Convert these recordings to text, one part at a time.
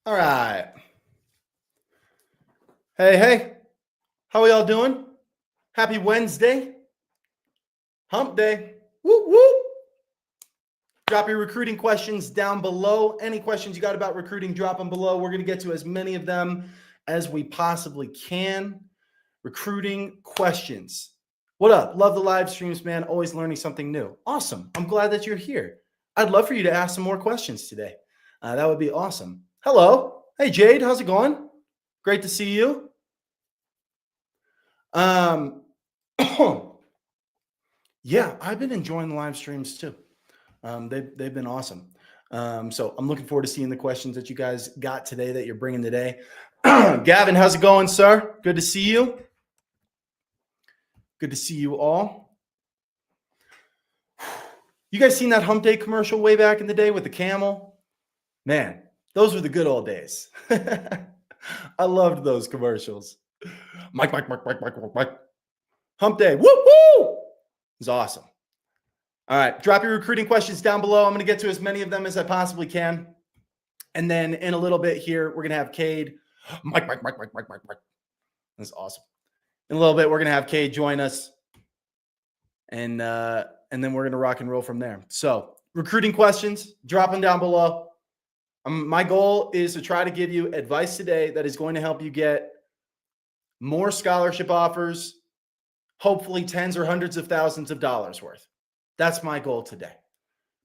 All right. Hey, how are y'all doing? Happy Wednesday. Hump day. Whoop, whoop. Drop your recruiting questions down below. Any questions you got about recruiting, drop them below. We're going to get to as many of them as we possibly can. Recruiting questions. What up? Love the live streams, man. Always learning something new. Awesome. I'm glad that you're here. I'd love for you to ask some more questions today. That would be awesome. Hello. Hey, Jade. How's it going? Great to see you. Yeah, I've been enjoying the live streams too. They've been awesome. So I'm looking forward to seeing the questions that you guys got today that you're bringing today. Gavin, how's it going, sir? Good to see you. Good to see you all. You guys seen that Hump Day commercial way back in the day with the camel? Man, those were the good old days. I loved those commercials. Mike. Hump Day. Woo woo! It was awesome. All right, drop your recruiting questions down below. I'm going to get to as many of them as I possibly can. And then in a little bit here, we're going to have Cade. Mike. That's awesome. In a little bit, we're going to have Cade join us. And then we're going to rock and roll from there. So recruiting questions, drop them down below. My goal is to try to give you advice today that is going to help you get more scholarship offers, hopefully tens or hundreds of thousands of dollars worth. That's my goal today.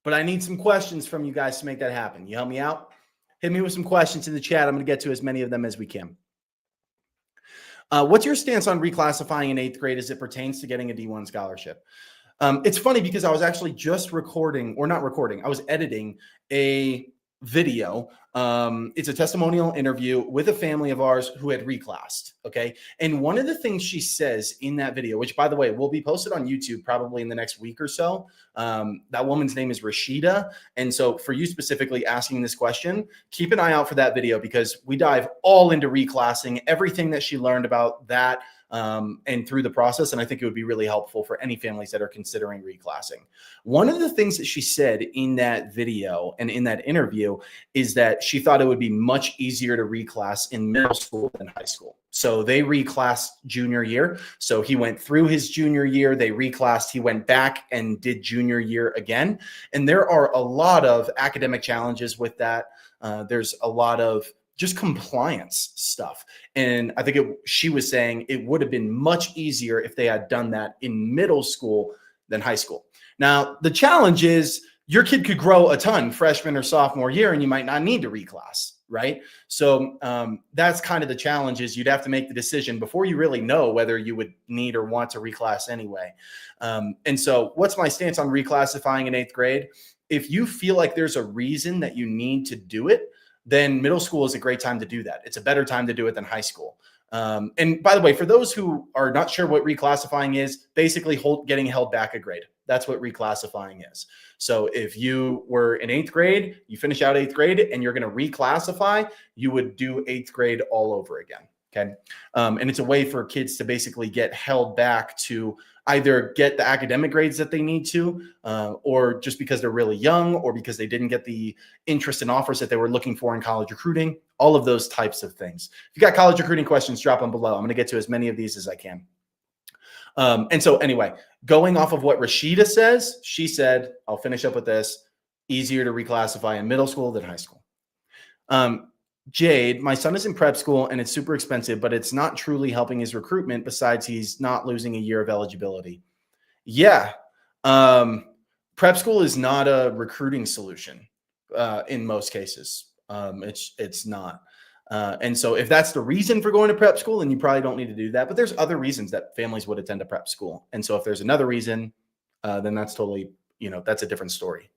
But I need some questions from you guys to make that happen. You help me out? Hit me with some questions in the chat. I'm going to get to as many of them as we can. What's your stance on reclassifying in 8th grade as it pertains to getting a D1 scholarship? It's funny because I was actually just I was editing a video. It's a testimonial interview with a family of ours who had reclassed. Okay. And one of the things she says in that video, which by the way, will be posted on YouTube probably in the next week or so. That woman's name is Rashida. And so for you specifically asking this question, keep an eye out for that video because we dive all into reclassing, everything that she learned about that. And through the process. And I think it would be really helpful for any families that are considering reclassing. One of the things that she said in that video and in that interview is that she thought it would be much easier to reclass in middle school than high school. So they reclassed junior year. So he went through his junior year, they reclassed, he went back and did junior year again. And there are a lot of academic challenges with that. There's a lot of just compliance stuff. And I think she was saying it would have been much easier if they had done that in middle school than high school. Now, the challenge is your kid could grow a ton freshman or sophomore year, and you might not need to reclass, right? So that's kind of the challenge is you'd have to make the decision before you really know whether you would need or want to reclass anyway. And so what's my stance on reclassifying in 8th grade? If you feel like there's a reason that you need to do it, then middle school is a great time to do that. It's a better time to do it than high school. And by the way, for those who are not sure what reclassifying is, basically getting held back a grade. That's what reclassifying is. So if you were in 8th grade, you finish out 8th grade and you're going to reclassify, you would do 8th grade all over again. Okay. And it's a way for kids to basically get held back to either get the academic grades that they need to, or just because they're really young or because they didn't get the interest and offers that they were looking for in college recruiting, all of those types of things. If you got college recruiting questions, drop them below. I'm going to get to as many of these as I can. And so anyway, going off of what Rashida says, she said, I'll finish up with this, easier to reclassify in middle school than high school. Jade, my son is in prep school and it's super expensive, but it's not truly helping his recruitment besides he's not losing a year of eligibility. Yeah. Prep school is not a recruiting solution in most cases. It's not. And so if that's the reason for going to prep school, then you probably don't need to do that. But there's other reasons that families would attend a prep school. And so if there's another reason, then that's totally, that's a different story.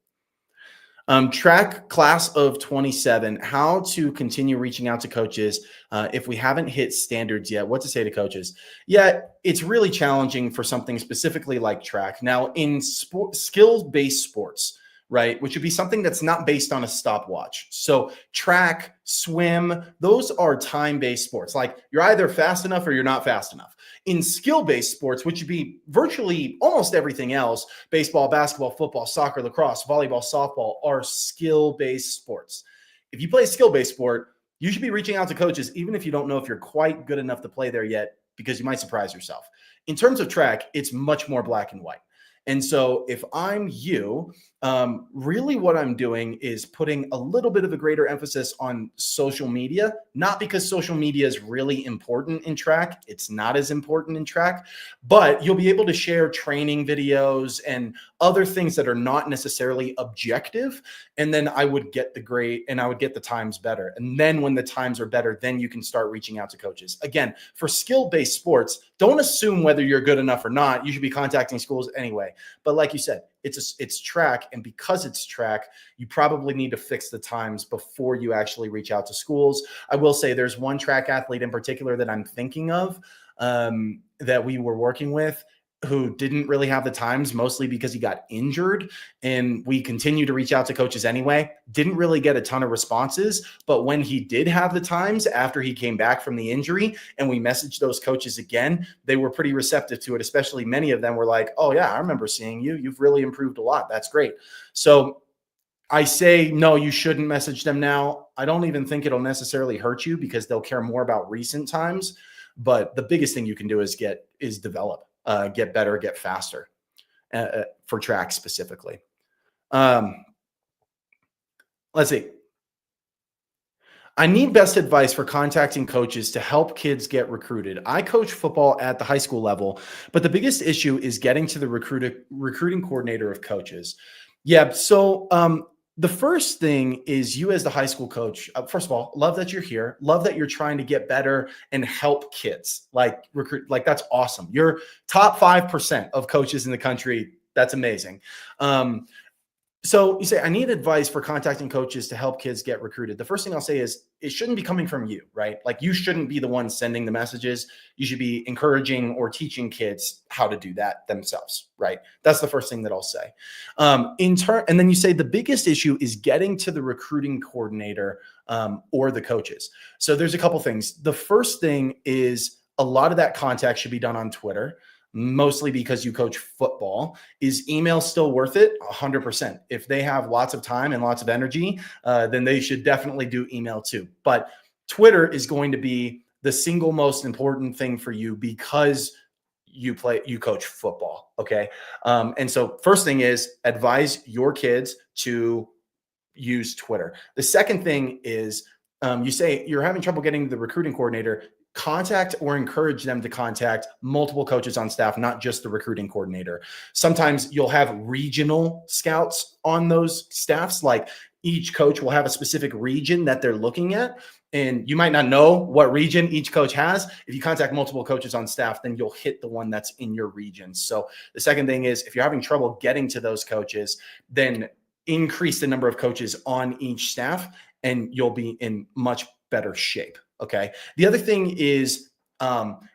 Track class of 27, how to continue reaching out to coaches if we haven't hit standards yet, what to say to coaches. Yeah, it's really challenging for something specifically like track. Now in skills-based sports, right, which would be something that's not based on a stopwatch. So track, swim, those are time-based sports. Like you're either fast enough or you're not fast enough. In skill-based sports, which would be virtually almost everything else, baseball, basketball, football, soccer, lacrosse, volleyball, softball are skill-based sports. If you play a skill-based sport, You should be reaching out to coaches, even if you don't know if you're quite good enough to play there yet, because you might surprise yourself. In terms of track, it's much more black and white. And so if I'm you, really what I'm doing is putting a little bit of a greater emphasis on social media, not because social media is really important in track. It's not as important in track, but you'll be able to share training videos and other things that are not necessarily objective. And then I would get the grade and I would get the times better. And then when the times are better, then you can start reaching out to coaches. Again, for skill-based sports, don't assume whether you're good enough or not. You should be contacting schools anyway. But like you said, it's track. And because it's track, you probably need to fix the times before you actually reach out to schools. I will say there's one track athlete in particular that I'm thinking of that we were working with, who didn't really have the times, mostly because he got injured. And we continue to reach out to coaches anyway. Didn't really get a ton of responses. But when he did have the times after he came back from the injury and we messaged those coaches again, they were pretty receptive to it. Especially many of them were like, oh yeah, I remember seeing you. You've really improved a lot. That's great. So I say, no, you shouldn't message them now. I don't even think it'll necessarily hurt you because they'll care more about recent times. But the biggest thing you can do is develop. Get better, get faster for track specifically. Let's see. I need best advice for contacting coaches to help kids get recruited. I coach football at the high school level, but the biggest issue is getting to the recruiting coordinator of coaches. Yeah. So the first thing is you as the high school coach. First of all, love that you're here. Love that you're trying to get better and help kids recruit. Like that's awesome. You're top 5% of coaches in the country. That's amazing. So you say, I need advice for contacting coaches to help kids get recruited. The first thing I'll say is it shouldn't be coming from you, right? Like you shouldn't be the one sending the messages. You should be encouraging or teaching kids how to do that themselves, right? That's the first thing that I'll say. And then you say the biggest issue is getting to the recruiting coordinator or the coaches. So there's a couple things. The first thing is a lot of that contact should be done on Twitter. Mostly because you coach football. Is email still worth it? 100%. If they have lots of time and lots of energy, then they should definitely do email too. But Twitter is going to be the single most important thing for you because you coach football. Okay. And so first thing is advise your kids to use Twitter. The second thing is you say you're having trouble getting the recruiting coordinator. Contact or encourage them to contact multiple coaches on staff, not just the recruiting coordinator. Sometimes you'll have regional scouts on those staffs. Like each coach will have a specific region that they're looking at. And you might not know what region each coach has. If you contact multiple coaches on staff, then you'll hit the one that's in your region. So the second thing is if you're having trouble getting to those coaches, then increase the number of coaches on each staff and you'll be in much better shape. Okay. The other thing is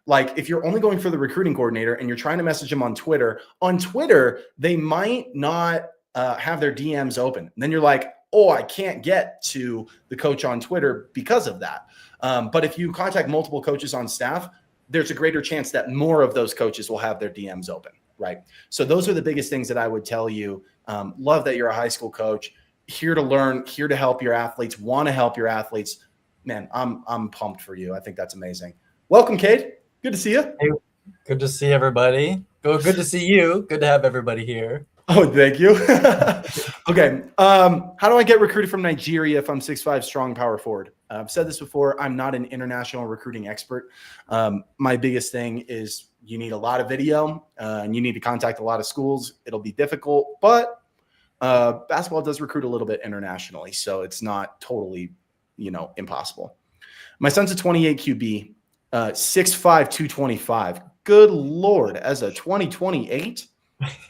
like if you're only going for the recruiting coordinator and you're trying to message them on Twitter, they might not have their DMs open. And then you're like, oh, I can't get to the coach on Twitter because of that. But if you contact multiple coaches on staff, there's a greater chance that more of those coaches will have their DMs open. Right. So those are the biggest things that I would tell you. Love that you're a high school coach, here to learn, here to help your athletes, want to help your athletes. Man, I'm pumped for you. I think that's amazing. Welcome, Cade. Good to see you. Hey, good to see everybody. Good to see you. Good to have everybody here. Oh, thank you. Okay. How do I get recruited from Nigeria if I'm 6'5", strong power forward? I've said this before. I'm not an international recruiting expert. My biggest thing is you need a lot of video and you need to contact a lot of schools. It'll be difficult, but basketball does recruit a little bit internationally, so it's not totally impossible. My son's a 28 QB, 6'5", 225. Good Lord, as a 2028?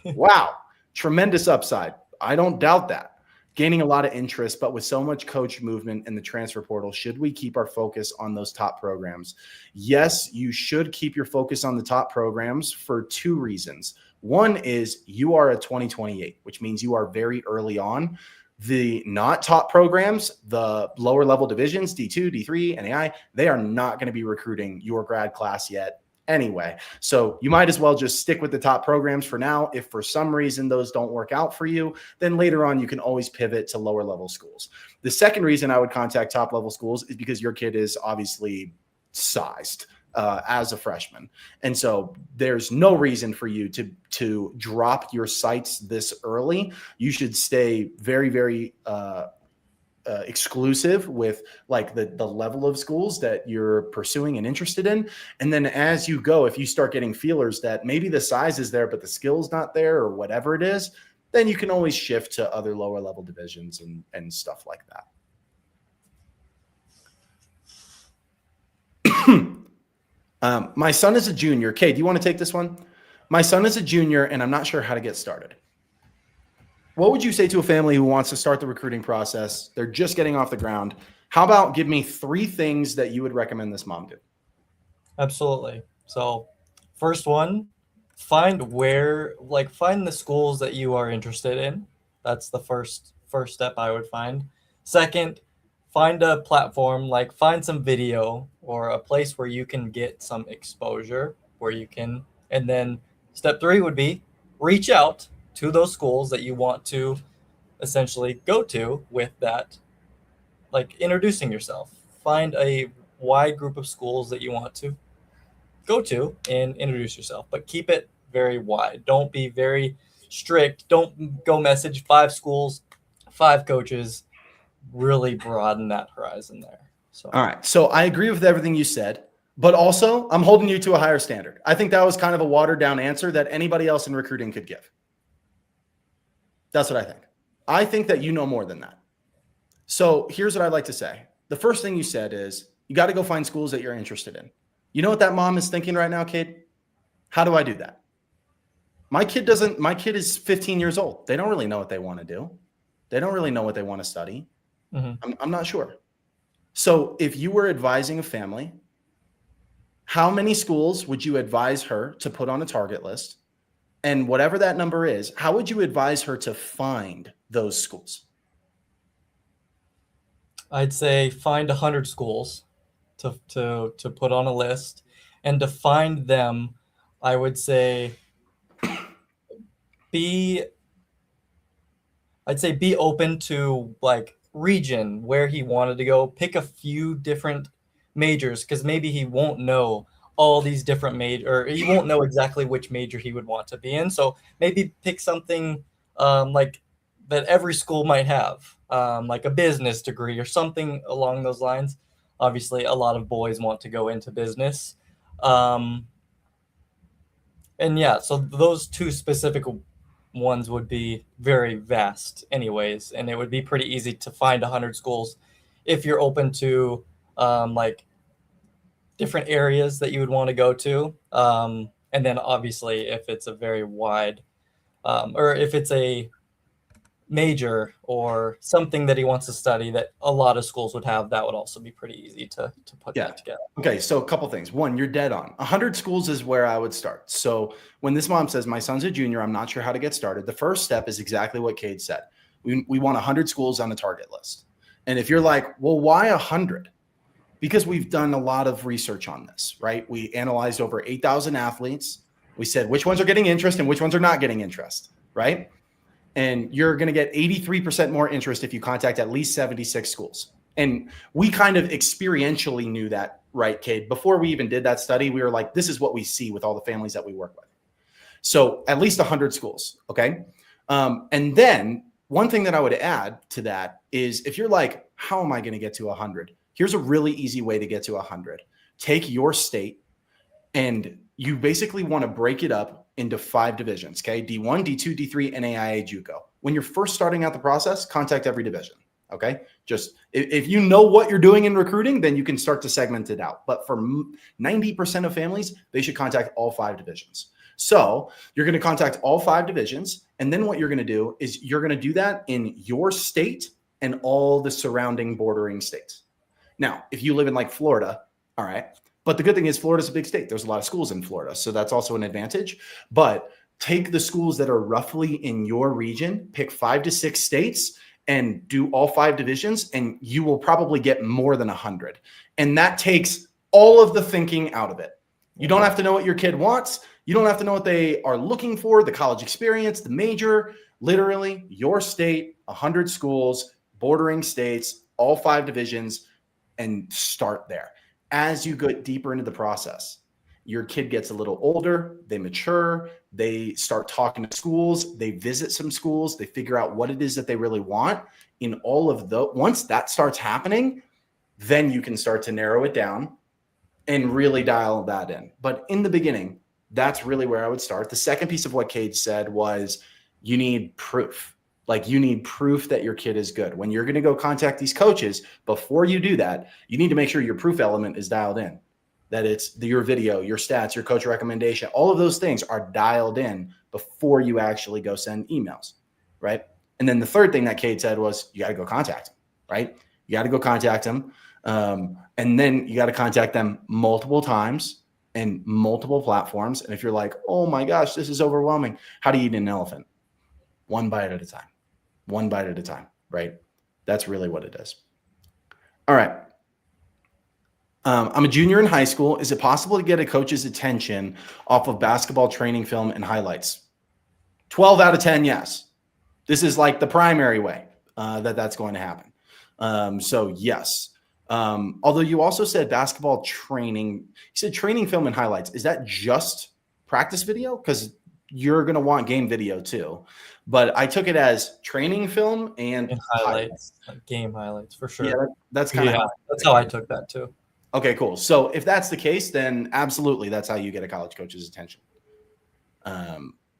Wow. Tremendous upside. I don't doubt that. Gaining a lot of interest, but with so much coach movement in the transfer portal, should we keep our focus on those top programs? Yes, you should keep your focus on the top programs for two reasons. One is you are a 2028, which means you are very early on. The not top programs, the lower level divisions, D2, D3, NAI, they are not going to be recruiting your grad class yet. anyway. So you might as well just stick with the top programs for now. If for some reason those don't work out for you, then later on you can always pivot to lower level schools. The second reason I would contact top level schools is because your kid is obviously sized as a freshman. And so there's no reason for you to drop your sights this early. You should stay very, very exclusive with like the level of schools that you're pursuing and interested in. And then as you go, if you start getting feelers that maybe the size is there, but the skill's not there or whatever it is, then you can always shift to other lower level divisions and stuff like that. My son is a junior. Kay, do you want to take this one? My son is a junior and I'm not sure how to get started. What would you say to a family who wants to start the recruiting process? They're just getting off the ground. How about give me 3 things that you would recommend this mom do? Absolutely. So first one, find the schools that you are interested in. That's the first step I would find. Second, find a platform, like find some video or a place where you can get some exposure and then step 3 would be reach out to those schools that you want to essentially go to with that, like introducing yourself. Find a wide group of schools that you want to go to and introduce yourself, but keep it very wide. Don't be very strict. Don't go message 5 schools, 5 coaches. Really broaden that horizon there. So, all right. So I agree with everything you said, but also I'm holding you to a higher standard. I think that was kind of a watered down answer that anybody else in recruiting could give. That's what I think. I think that you know more than that. So here's what I'd like to say. The first thing you said is you got to go find schools that you're interested in. You know what that mom is thinking right now, kid? How do I do that? My kid is 15 years old. They don't really know what they want to do. They don't really know what they want to study. mm-hmm. I'm not sure. So if you were advising a family, how many schools would you advise her to put on a target list? And whatever that number is, how would you advise her to find those schools? I'd say find 100 schools to put on a list, and to find them, I would say be open to like region where he wanted to go. Pick a few different majors, because maybe he won't know all these different or he won't know exactly which major he would want to be in. So maybe pick something like that every school might have, like a business degree or something along those lines. Obviously, a lot of boys want to go into business. And yeah, so those 2 specific ones would be very vast anyways, and it would be pretty easy to find 100 schools if you're open to like different areas that you would want to go to. And then obviously if it's a very wide or if it's a major or something that he wants to study that a lot of schools would have, that would also be pretty easy to put that together. Okay, so a couple things. One, you're dead on. 100 schools is where I would start. So when this mom says, my son's a junior, I'm not sure how to get started, the first step is exactly what Cade said. We want 100 schools on the target list. And if you're like, well, why 100? Because we've done a lot of research on this, right? We analyzed over 8,000 athletes. We said which ones are getting interest and which ones are not getting interest, right? And you're going to get 83% more interest if you contact at least 76 schools. And we kind of experientially knew that, right, Cade? Before we even did that study, we were like, this is what we see with all the families that we work with. So at least 100 schools, okay? And then one thing that I would add to that is if you're like, how am I going to get to 100? Here's a really easy way to get to 100. Take your state and you basically want to break it up into 5 divisions, okay? D1, D2, D3, NAIA, JUCO. When you're first starting out the process, contact every division, okay? Just if you know what you're doing in recruiting, then you can start to segment it out. But for 90% of families, they should contact all 5 divisions. So you're going to contact all 5 divisions. And then what you're going to do is you're going to do that in your state and all the surrounding bordering states. Now, if you live in like Florida, all right. But the good thing is Florida's a big state. There's a lot of schools in Florida. So that's also an advantage. But take the schools that are roughly in your region, pick 5 to 6 states and do all 5 divisions, and you will probably get more than 100. And that takes all of the thinking out of it. You don't have to know what your kid wants. You don't have to know what they are looking for, the college experience, the major, literally your state, 100 schools, bordering states, all 5 divisions, and start there. As you get deeper into the process, your kid gets a little older, they mature, they start talking to schools, they visit some schools, they figure out what it is that they really want. In all of the, once that starts happening, then you can start to narrow it down and really dial that in. But in the beginning, that's really where I would start. The second piece of what Cade said was you need proof. Like you need proof that your kid is good. When you're going to go contact these coaches, before you do that, you need to make sure your proof element is dialed in, that it's your video, your stats, your coach recommendation. All of those things are dialed in before you actually go send emails, right? And then the third thing that Cade said was you got to go contact him, right? You got to go contact him. And then you got to contact them multiple times and multiple platforms. And if you're like, oh my gosh, this is overwhelming, how do you eat an elephant? One bite at a time. One bite at a time, right? That's really what it is. All right. I'm a junior in high school. Is it possible to get a coach's attention off of basketball training film and highlights? 12 out of 10, yes. This is like the primary way that's going to happen. So yes. Although you also said basketball training, you said training film and highlights. Is that just practice video? Because you're going to want game video too. But I took it as training film and highlights, like game highlights for sure. Yeah, that's kind of that's how I took that too. Okay, cool. So if that's the case, then absolutely, that's how you get a college coach's attention.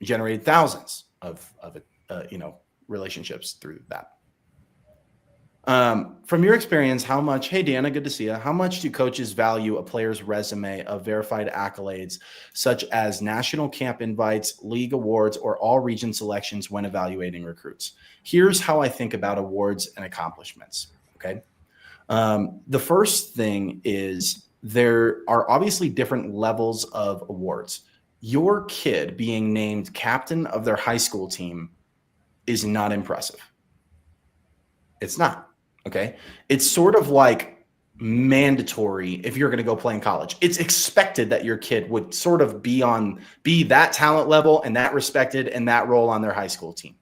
Generated thousands of relationships through that. From your experience, how much, hey, Deanna, good to see you. How much do coaches value a player's resume of verified accolades, such as national camp invites, league awards, or all region selections when evaluating recruits? Here's how I think about awards and accomplishments, okay? The first thing is there are obviously different levels of awards. Your kid being named captain of their high school team is not impressive. It's not. Okay. It's sort of like mandatory if you're going to go play in college. It's expected that your kid would sort of be that talent level and that respected and that role on their high school team.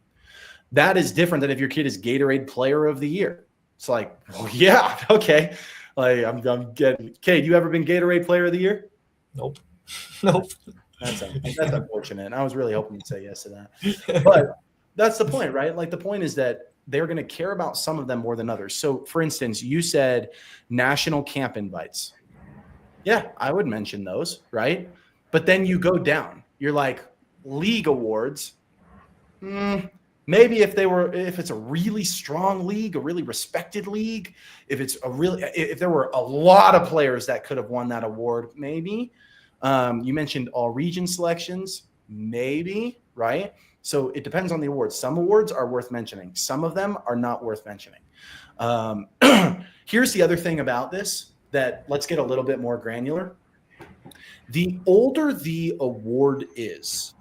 That is different than if your kid is Gatorade Player of the Year. It's like, well, yeah, okay. Like I'm getting. Cade, you ever been Gatorade Player of the Year? Nope. Nope. That's unfortunate. I was really hoping you'd say yes to that. But that's the point, right? Like the point is that they're going to care about some of them more than others. So, for instance, you said national camp invites. Yeah, I would mention those, right? But then you go down. You're like, league awards. Maybe if it's a really strong league, a really respected league, if there were a lot of players that could have won that award, maybe. You mentioned all region selections, maybe, right? So it depends on the awards. Some awards are worth mentioning. Some of them are not worth mentioning. Here's the other thing about this that let's get a little bit more granular. The older the award is,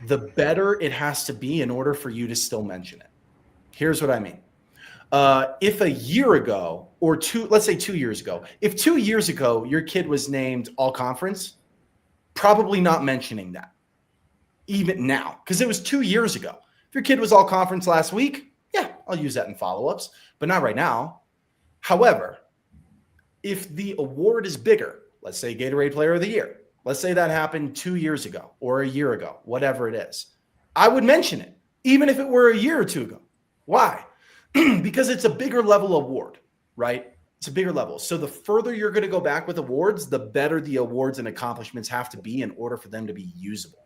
the better it has to be in order for you to still mention it. Here's what I mean. If a year ago or let's say 2 years ago, if 2 years ago your kid was named all conference, probably not mentioning that. Even now, because it was 2 years ago. If your kid was all conference last week, yeah, I'll use that in follow-ups, but not right now. However, if the award is bigger, let's say Gatorade Player of the Year, let's say that happened 2 years ago or a year ago, whatever it is, I would mention it, even if it were a year or two ago. Why? Because it's a bigger level award, right? It's a bigger level. So the further you're going to go back with awards, the better the awards and accomplishments have to be in order for them to be usable.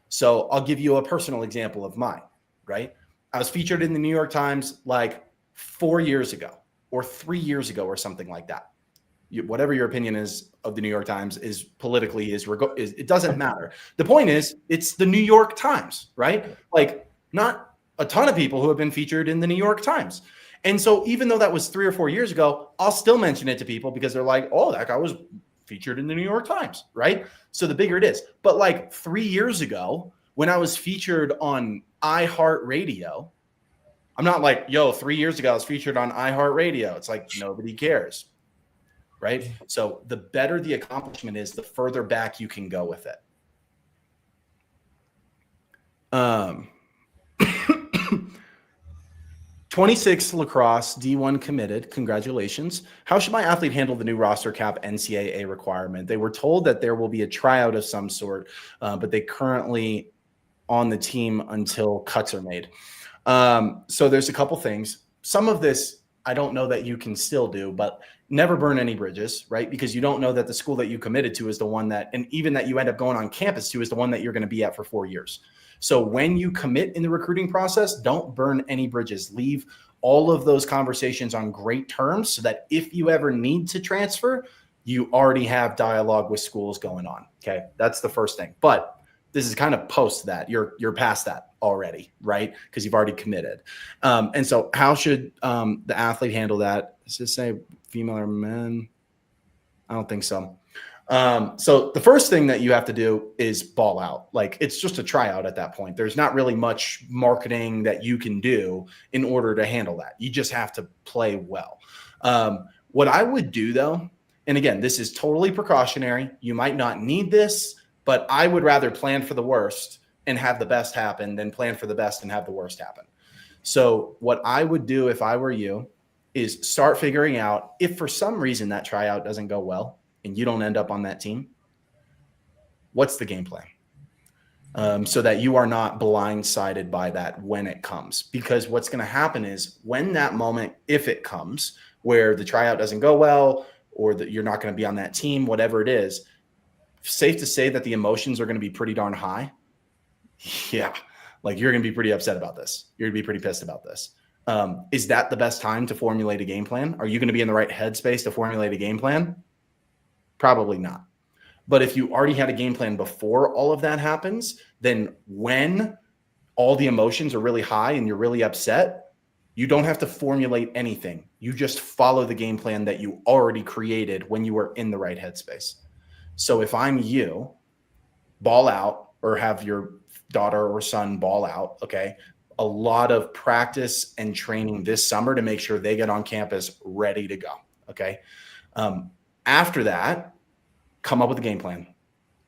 So I'll give you a personal example of mine, right? I was featured in the New York Times like 4 years ago or 3 years ago or something like that. Whatever your opinion is of the New York Times is politically it doesn't matter. The point is it's the New York Times, right? Like not a ton of people who have been featured in the New York Times. And so even though that was 3 or 4 years ago, I'll still mention it to people because they're like, oh, that guy was featured in the New York Times, right? So the bigger it is. But like 3 years ago, when I was featured on iHeartRadio, I'm not like, yo, 3 years ago I was featured on iHeartRadio. It's like nobody cares. right? So the better the accomplishment is, the further back you can go with it. 26 lacrosse D1 committed. Congratulations. How should my athlete handle the new roster cap NCAA requirement? They were told that there will be a tryout of some sort, but they currently on the team until cuts are made. So there's a couple things. Some of this I don't know that you can still do, but never burn any bridges, right? Because you don't know that the school that you committed to is the one that, and even that you end up going on campus to, is the one that you're going to be at for 4 years. So when you commit in the recruiting process, don't burn any bridges. Leave all of those conversations on great terms so that if you ever need to transfer, you already have dialogue with schools going on. Okay. That's the first thing. But this is kind of post that. You're past that already, right? Because you've already committed. And so how should the athlete handle that? Does it say female or men? I don't think so. So the first thing that you have to do is ball out. Like, it's just a tryout at that point. There's not really much marketing that you can do in order to handle that. You just have to play well. What I would do though, and again, this is totally precautionary. You might not need this, but I would rather plan for the worst and have the best happen than plan for the best and have the worst happen. So what I would do if I were you is start figuring out, if for some reason that tryout doesn't go well and you don't end up on that team, what's the game plan? So that you are not blindsided by that when it comes. Because what's going to happen is when that moment, if it comes, where the tryout doesn't go well or that you're not going to be on that team, whatever it is, safe to say that the emotions are going to be pretty darn high. Yeah. Like, you're going to be pretty upset about this. You're going to be pretty pissed about this. Is that the best time to formulate a game plan? Are you going to be in the right headspace to formulate a game plan? Probably not. But if you already had a game plan before all of that happens, then when all the emotions are really high and you're really upset, you don't have to formulate anything. You just follow the game plan that you already created when you were in the right headspace. So if I'm you, ball out, or have your daughter or son ball out, okay? A lot of practice and training this summer to make sure they get on campus ready to go, okay? After that, come up with a game plan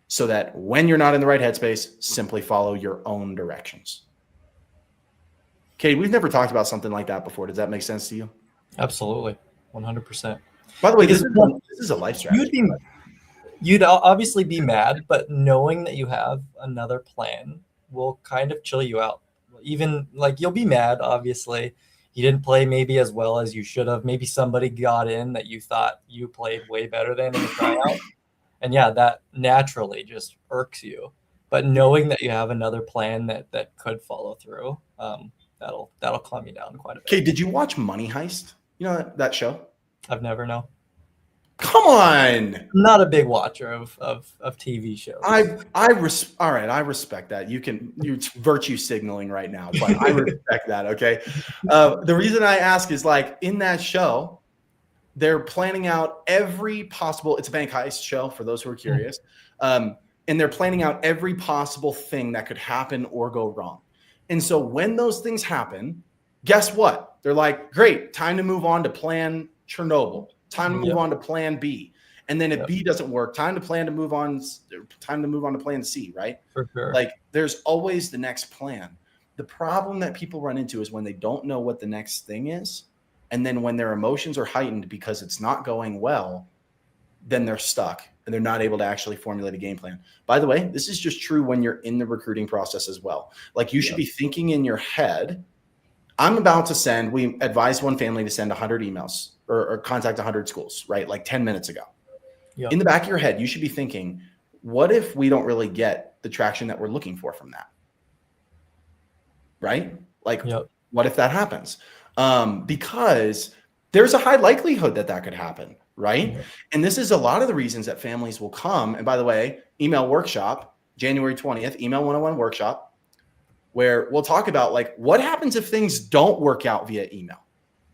so that when you're not in the right headspace, simply follow your own directions. Katie, we've never talked about something like that before. Does that make sense to you? Absolutely. 100%. By the way, this is a life strategy. You'd obviously be mad, but knowing that you have another plan will kind of chill you out. Even like, you'll be mad, obviously. You didn't play maybe as well as you should have. Maybe somebody got in that you thought you played way better than in the tryout. And yeah, that naturally just irks you. But knowing that you have another plan that could follow through, that'll calm you down quite a bit. Okay, did you watch Money Heist? You know that show? I've never known. Come on. I'm not a big watcher of TV shows. All right, I respect that. You're virtue signaling right now, but I respect that, okay? The reason I ask is, like, in that show, they're planning out every possible, it's a bank heist show for those who are curious. And they're planning out every possible thing that could happen or go wrong. And so when those things happen, guess what? They're like, great, time to move on to plan Chernobyl. Time to move on to plan B. And then if B doesn't work, time to move on to plan C, right? For sure. Like, there's always the next plan. The problem that people run into is when they don't know what the next thing is. And then when their emotions are heightened because it's not going well, then they're stuck and they're not able to actually formulate a game plan. By the way, this is just true when you're in the recruiting process as well. Like, you should be thinking in your head, I'm about to send, we advised one family to send 100 emails or contact 100 schools, right? Like 10 minutes ago. Yep. In the back of your head, you should be thinking, what if we don't really get the traction that we're looking for from that? Right? Like, what if that happens? Because there's a high likelihood that could happen, right? Mm-hmm. And this is a lot of the reasons that families will come. And by the way, email workshop, January 20th, email 101 workshop, where we'll talk about, like, what happens if things don't work out via email,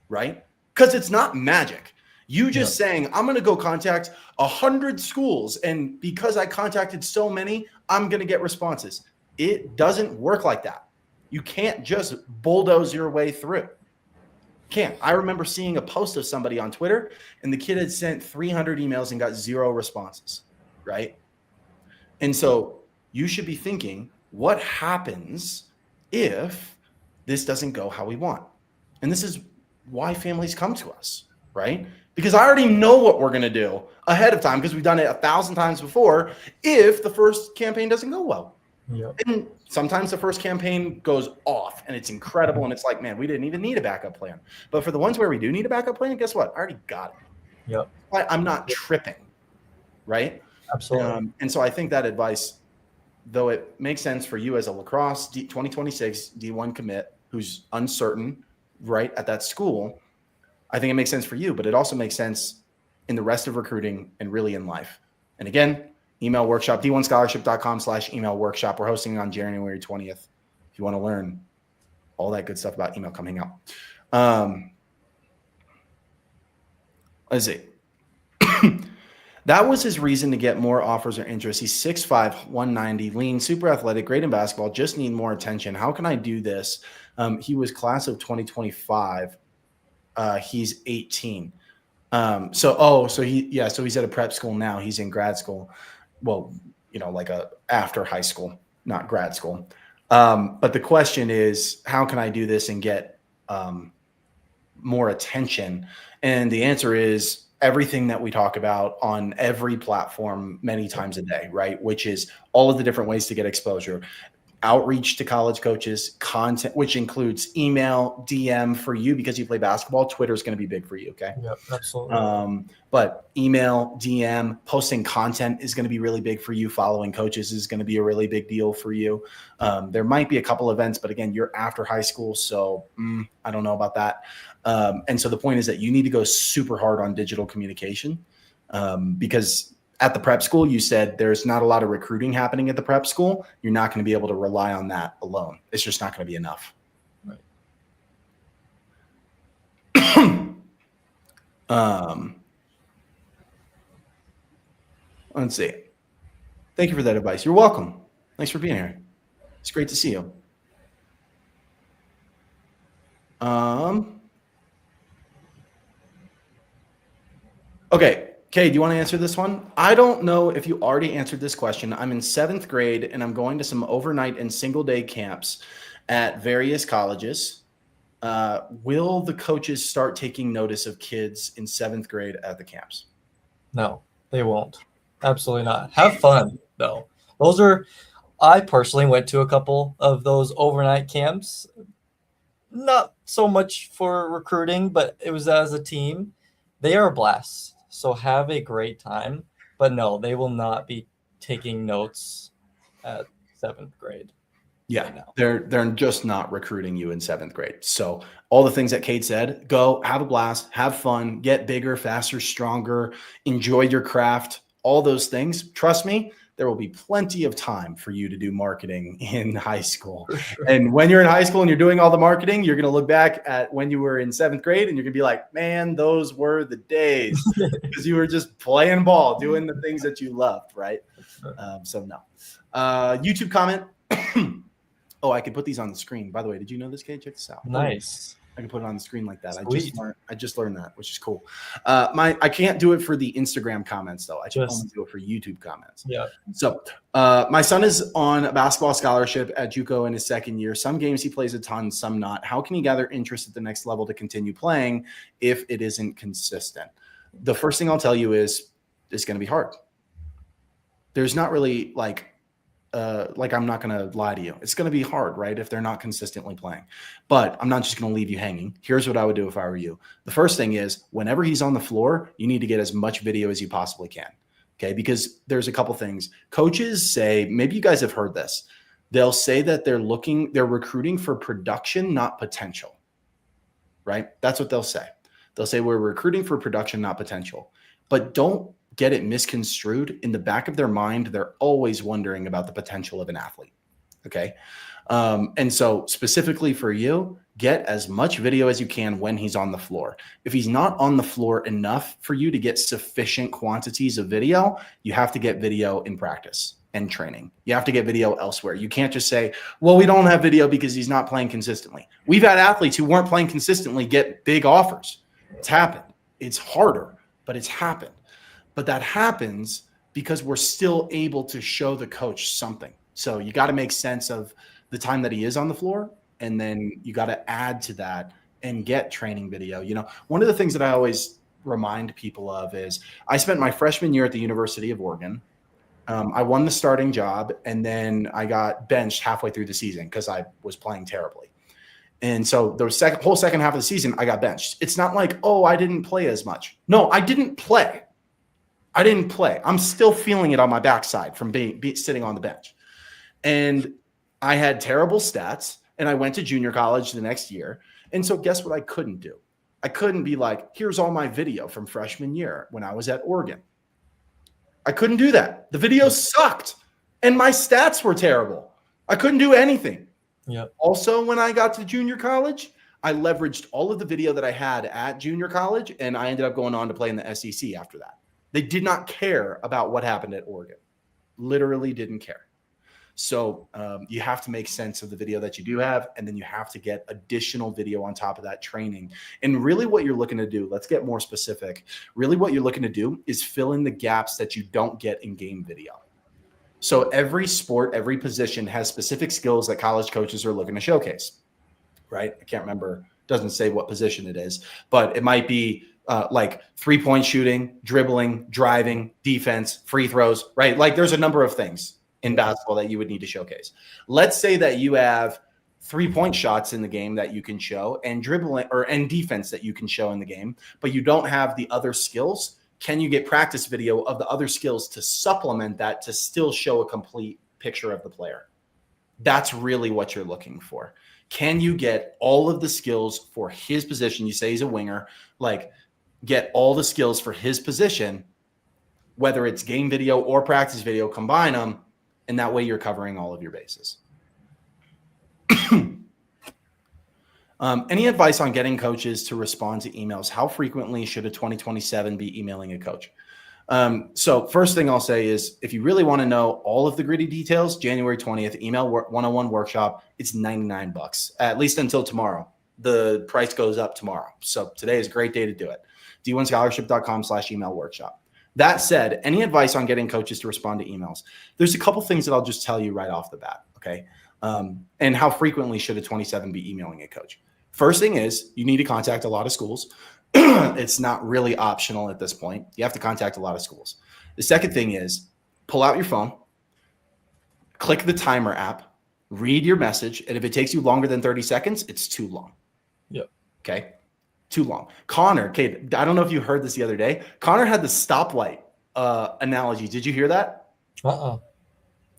right? Because it's not magic. You just saying, I'm going to go contact 100 schools, and because I contacted so many, I'm going to get responses. It doesn't work like that. You can't just bulldoze your way through. Can't. I remember seeing a post of somebody on Twitter, and the kid had sent 300 emails and got 0 responses, right? And so you should be thinking, what happens if this doesn't go how we want? And this is why families come to us, right? Because I already know what we're going to do ahead of time because we've done it 1,000 times before if the first campaign doesn't go well. Yep. And sometimes the first campaign goes off and it's incredible and it's like, man, we didn't even need a backup plan. But for the ones where we do need a backup plan, guess what? I already got it. Yep. I'm not tripping, right? Absolutely. And so I think that advice, though it makes sense for you as a lacrosse 2026 D1 commit who's uncertain, right, at that school, I think it makes sense for you, but it also makes sense in the rest of recruiting and really in life. And again, email workshop, d1scholarship.com/email workshop. We're hosting it on January 20th. If you want to learn all that good stuff about email coming out. Let's see. That was his reason to get more offers or interest. He's 6'5", 190, lean, super athletic, great in basketball, just need more attention. How can I do this? He was class of 2025. He's 18. So he's at a prep school now. He's in grad school. Well, like after high school, not grad school. But the question is, how can I do this and get more attention? And the answer is everything that we talk about on every platform many times a day, right? Which is all of the different ways to get exposure. Outreach to college coaches, content, which includes email, DM for you because you play basketball. Twitter is going to be big for you. Okay. Yep, absolutely. But email, DM, posting content is going to be really big for you. Following coaches is going to be a really big deal for you. There might be a couple events, but again, you're after high school. So I don't know about that. And so the point is that you need to go super hard on digital communication because at the prep school, you said there's not a lot of recruiting happening at the prep school. You're not going to be able to rely on that alone. It's just not going to be enough. Right. Let's see. Thank you for that advice. You're welcome. Thanks for being here. It's great to see you. Okay. Kay, do you want to answer this one? I don't know if you already answered this question. I'm in 7th grade and I'm going to some overnight and single day camps at various colleges. Will the coaches start taking notice of kids in 7th grade at the camps? No, they won't. Absolutely not. Have fun though. I personally went to a couple of those overnight camps. Not so much for recruiting, but it was as a team. They are a blast. So have a great time, but no, they will not be taking notes at 7th grade. Yeah, right, they're just not recruiting you in 7th grade. So all the things that Kate said, go have a blast, have fun, get bigger, faster, stronger, enjoy your craft, all those things. Trust me, there will be plenty of time for you to do marketing in high school. Sure. And when you're in high school and you're doing all the marketing, you're going to look back at when you were in 7th grade and you're going to be like, man, those were the days because you were just playing ball, doing the things that you loved, right? So no. YouTube comment. Oh, I could put these on the screen. By the way, did you know this, Kate? Check this out. Nice. I can put it on the screen like that. Sweet. I just learned that, which is cool. I can't do it for the Instagram comments though. I just only do it for YouTube comments. Yeah. So my son is on a basketball scholarship at JUCO in his 2nd year. Some games he plays a ton, some not. How can he gather interest at the next level to continue playing if it isn't consistent? The first thing I'll tell you is it's going to be hard. There's not really I'm not going to lie to you. It's going to be hard, right? If they're not consistently playing, but I'm not just going to leave you hanging. Here's what I would do if I were you. The first thing is whenever he's on the floor, you need to get as much video as you possibly can. Okay. Because there's a couple things coaches say, maybe you guys have heard this. They'll say that they're recruiting for production, not potential, right? That's what they'll say. They'll say we're recruiting for production, not potential, but don't get it misconstrued. In the back of their mind, they're always wondering about the potential of an athlete. Okay. And so specifically for you, get as much video as you can when he's on the floor. If he's not on the floor enough for you to get sufficient quantities of video, you have to get video in practice. and training. You have to get video elsewhere. You can't just say, well, we don't have video because he's not playing consistently. We've had athletes who weren't playing consistently get big offers. It's happened. It's harder, but it's happened. But that happens because we're still able to show the coach something. So you got to make sense of the time that he is on the floor, and then you got to add to that and get training video. You know, one of the things that I always remind people of is I spent my freshman year at the University of Oregon. I won the starting job, and then I got benched halfway through the season because I was playing terribly. And so the whole second half of the season, I got benched. It's not like, oh, I didn't play as much. No, I didn't play. I'm still feeling it on my backside from sitting on the bench. And I had terrible stats, and I went to junior college the next year. And so guess what I couldn't do? I couldn't be like, here's all my video from freshman year when I was at Oregon. I couldn't do that. The video sucked, and my stats were terrible. I couldn't do anything. Yep. Also, when I got to junior college, I leveraged all of the video that I had at junior college, and I ended up going on to play in the SEC after that. They did not care about what happened at Oregon. Literally didn't care. So you have to make sense of the video that you do have, and then you have to get additional video on top of that training. And really what you're looking to do, let's get more specific. Really what you're looking to do is fill in the gaps that you don't get in game video. So every sport, every position has specific skills that college coaches are looking to showcase, right? I can't remember, doesn't say what position it is, but it might be like 3-point shooting, dribbling, driving, defense, free throws, right? Like there's a number of things in basketball that you would need to showcase. Let's say that you have 3-point shots in the game that you can show, and dribbling and defense that you can show in the game, but you don't have the other skills. Can you get practice video of the other skills to supplement that to still show a complete picture of the player? That's really what you're looking for. Can you get all of the skills for his position? You say he's a winger, like get all the skills for his position, whether it's game video or practice video, combine them, and that way you're covering all of your bases. Any advice on getting coaches to respond to emails? How frequently should a 2027 be emailing a coach? So first thing I'll say is if you really want to know all of the gritty details, January 20th, email 101 workshop, it's $99, at least until tomorrow. The price goes up tomorrow. So today is a great day to do it. d1scholarship.com/email workshop. That said, any advice on getting coaches to respond to emails? There's a couple things that I'll just tell you right off the bat, okay? And how frequently should a 27 be emailing a coach? First thing is you need to contact a lot of schools. It's not really optional at this point. You have to contact a lot of schools. The second thing is pull out your phone, click the timer app, read your message, and if it takes you longer than 30 seconds, it's too long. Yep. Okay? Too long. Connor, okay, I don't know if you heard this the other day. Connor had the stoplight analogy. Did you hear that?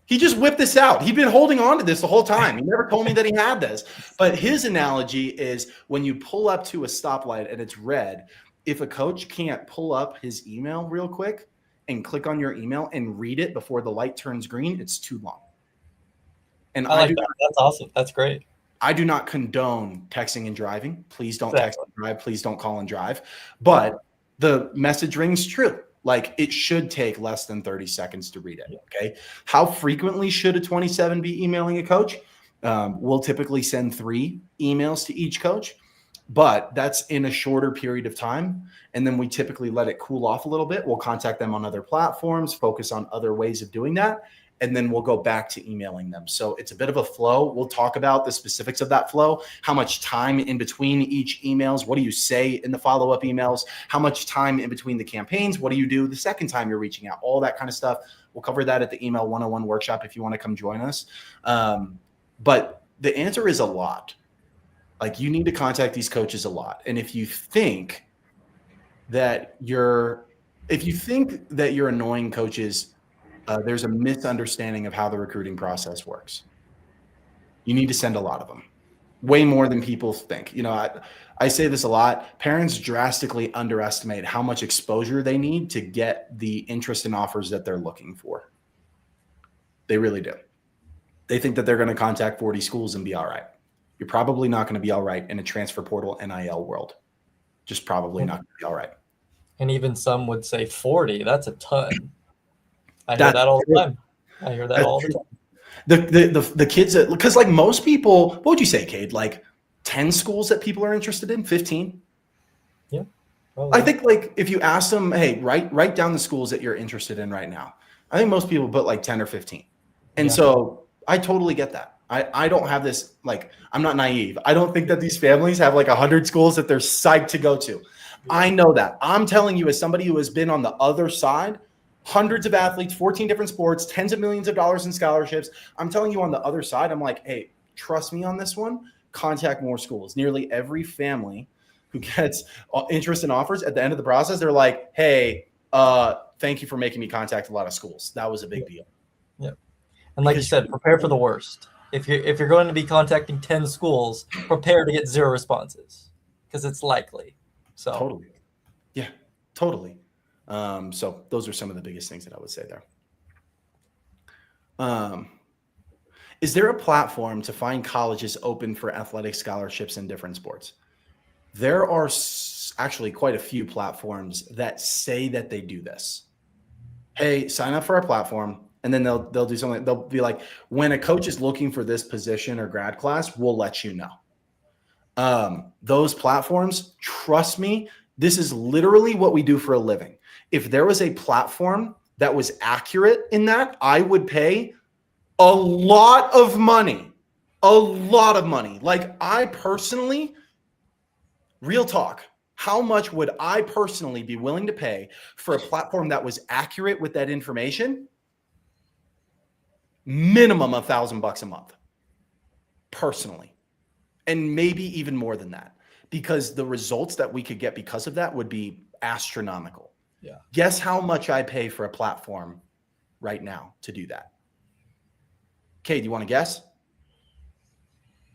He just whipped this out. He'd been holding on to this the whole time. He never told me that he had this. But his analogy is when you pull up to a stoplight and it's red, if a coach can't pull up his email real quick and click on your email and read it before the light turns green, it's too long. And I like that. That's awesome. That's great. I do not condone texting and driving. Please don't text and drive. Please don't call and drive. But the message rings true. Like it should take less than 30 seconds to read it. Okay. How frequently should a 27 be emailing a coach? We'll typically send 3 emails to each coach, but that's in a shorter period of time. And then we typically let it cool off a little bit. We'll contact them on other platforms, focus on other ways of doing that. And then we'll go back to emailing them. So it's a bit of a flow. We'll talk about the specifics of that flow, how much time in between each emails, what do you say in the follow-up emails, how much time in between the campaigns, what do you do the second time you're reaching out, all that kind of stuff. We'll cover that at the email 101 workshop if you want to come join us. But the answer is a lot. Like you need to contact these coaches a lot. And if you think that you're annoying coaches, there's a misunderstanding of how the recruiting process works. You need to send a lot of them, way more than people think. You know, I say this a lot. Parents drastically underestimate how much exposure they need to get the interest and offers that they're looking for. They really do. They think that they're going to contact 40 schools and be all right. You're probably not going to be all right in a transfer portal NIL world. Just probably not going to be all right. And even some would say 40. That's a ton. I hear that all the time. I hear that That's all the true. time. The kids that, because like most people, what would you say, Cade? Like 10 schools that people are interested in, 15? Yeah, I probably. think like if you ask them, hey, write down the schools that you're interested in right now. I think most people put like 10 or 15. And Yeah. so I totally get that. I don't have this, like, I'm not naive. I don't think that these families have like 100 schools that they're psyched to go to. I know that. I'm telling you, as somebody who has been on the other side, hundreds of athletes, 14 different sports, tens of millions of dollars in scholarships. I'm telling you on the other side, I'm like, hey, trust me on this one. Contact more schools. Nearly every family who gets interest and offers at the end of the process, they're like, hey, thank you for making me contact a lot of schools. That was a big deal. Yeah. And like you said, prepare for the worst. If you're going to be contacting 10 schools, prepare to get 0 responses because it's likely. So Totally. Yeah, totally. So those are some of the biggest things that I would say there. Is there a platform to find colleges open for athletic scholarships in different sports? There are actually quite a few platforms that say that they do this. Hey, sign up for our platform, and then they'll do something. They'll be like, when a coach is looking for this position or grad class, we'll let you know. Those platforms, trust me, this is literally what we do for a living. If there was a platform that was accurate in that, I would pay a lot of money. Like I personally, real talk, how much would I personally be willing to pay for a platform that was accurate with that information? Minimum $1,000 a month, personally. And maybe even more than that, because the results that we could get because of that would be astronomical. Yeah. Guess how much I pay for a platform right now to do that? Okay, do you want to guess?